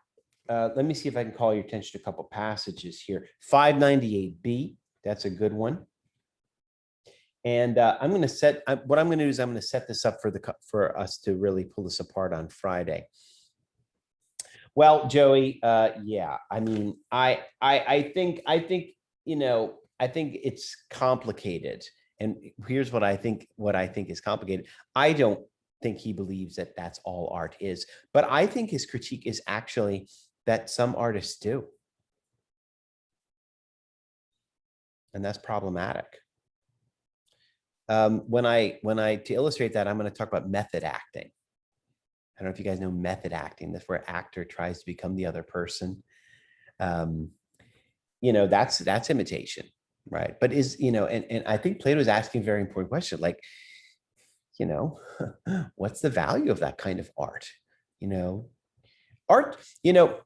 let me see if I can call your attention to a couple passages here. 598b, that's a good one. And I'm going to set, what I'm going to do is I'm going to set this up for us to really pull this apart on Friday. Well, Joey, yeah, I mean, I think, you know, I think it's complicated. And here's what I think is complicated. I don't think he believes that that's all art is, but I think his critique is actually that some artists do. And that's problematic. To illustrate that, I'm going to talk about method acting. I don't know if you guys know method acting. That's where an actor tries to become the other person. You know, that's imitation, right? But you know, and I think Plato is asking a very important question, like, you know, what's the value of that kind of art? You know, art, you know,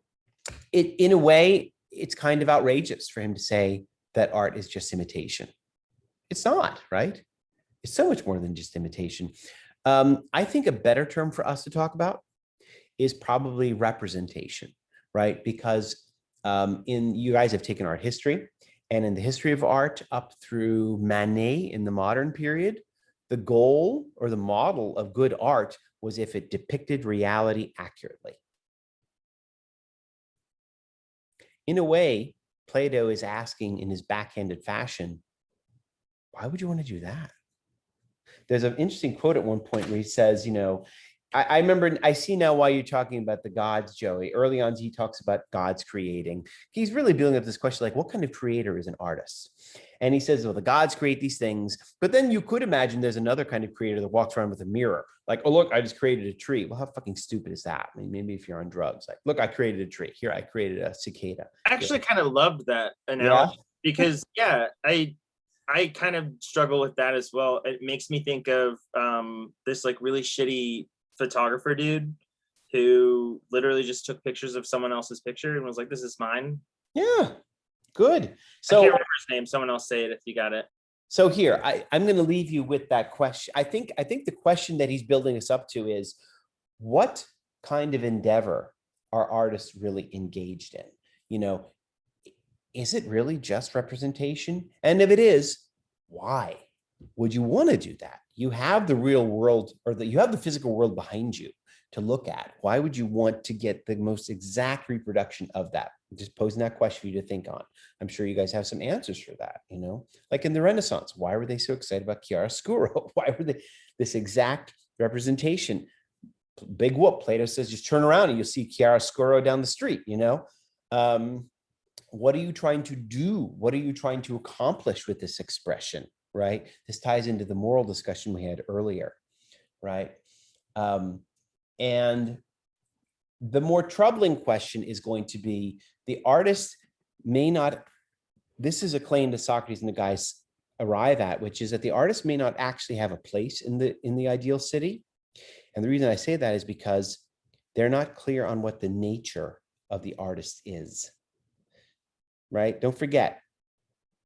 in a way, it's kind of outrageous for him to say that art is just imitation. It's not, right? It's so much more than just imitation. I think a better term for us to talk about is probably representation, right? Because you guys have taken art history, and in the history of art up through Manet in the modern period, the goal or the model of good art was if it depicted reality accurately. In a way, Plato is asking in his backhanded fashion, why would you want to do that? There's an interesting quote at one point where he says, you know, I remember, I see now why you're talking about the gods, Joey. Early on, he talks about gods creating. He's really building up this question, like, what kind of creator is an artist? And he says, well, the gods create these things, but then you could imagine there's another kind of creator that walks around with a mirror. Like, oh, look, I just created a tree. Well, how fucking stupid is that? I mean, maybe if you're on drugs, like, look, I created a tree. Here, I created a cicada. I actually kind of loved that analogy because, yeah, I kind of struggle with that as well. It makes me think of this like really shitty photographer dude who literally just took pictures of someone else's picture and was like, this is mine. Yeah, good. So I can't remember his name. Someone else say it if you got it. So here, I'm going to leave you with that question. I think the question that he's building us up to is, what kind of endeavor are artists really engaged in? You know, is it really just representation? And if it is, why would you want to do that? You have the real world, or you have the physical world behind you to look at. Why would you want to get the most exact reproduction of that? I'm just posing that question for you to think on. I'm sure you guys have some answers for that, you know, like in the Renaissance, why were they so excited about chiaroscuro? Why were they this exact representation? Big whoop, Plato says, just turn around and you'll see chiaroscuro down the street, you know? What are you trying to do? What are you trying to accomplish with this expression, right? This ties into the moral discussion we had earlier, right? And the more troubling question is going to be, the artist may not, this is a claim that Socrates and the guys arrive at, which is that the artist may not actually have a place in the ideal city. And the reason I say that is because they're not clear on what the nature of the artist is, right? Don't forget,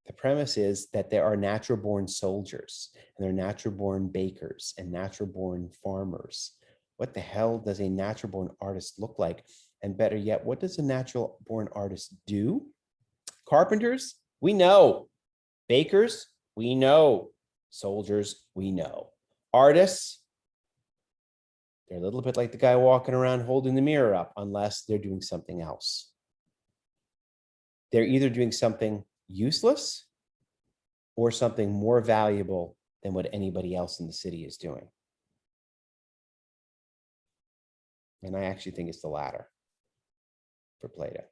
the premise is that there are natural born soldiers, and there are natural born bakers and natural born farmers. What the hell does a natural born artist look like? And better yet, what does a natural born artist do? Carpenters, we know. Bakers, we know. Soldiers, we know. Artists, they're a little bit like the guy walking around holding the mirror up, unless they're doing something else. They're either doing something useless or something more valuable than what anybody else in the city is doing. And I actually think it's the latter for Plato.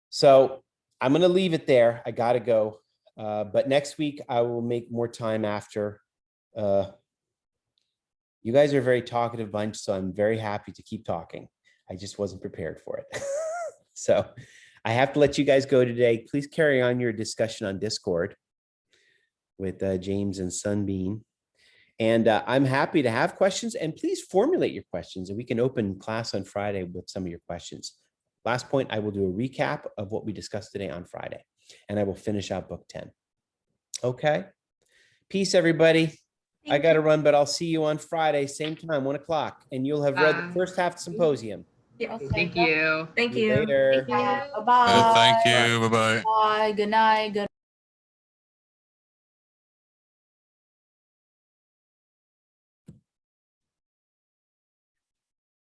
So I'm going to leave it there. I got to go. But next week, I will make more time after. You guys are a very talkative bunch, so I'm very happy to keep talking. I just wasn't prepared for it. So I have to let you guys go today. Please carry on your discussion on Discord with James and Sunbeam. And I'm happy to have questions, and please formulate your questions, and we can open class on Friday with some of your questions. Last point, I will do a recap of what we discussed today on Friday, and I will finish out book 10. Okay. Peace, everybody. I Thank got to you. run, but I'll see you on Friday, same time, 1:00, and you'll have read the first half of the symposium. Thank you. Thank See you you. later. Bye Thank bye. you. Bye bye. Bye. Good night. Good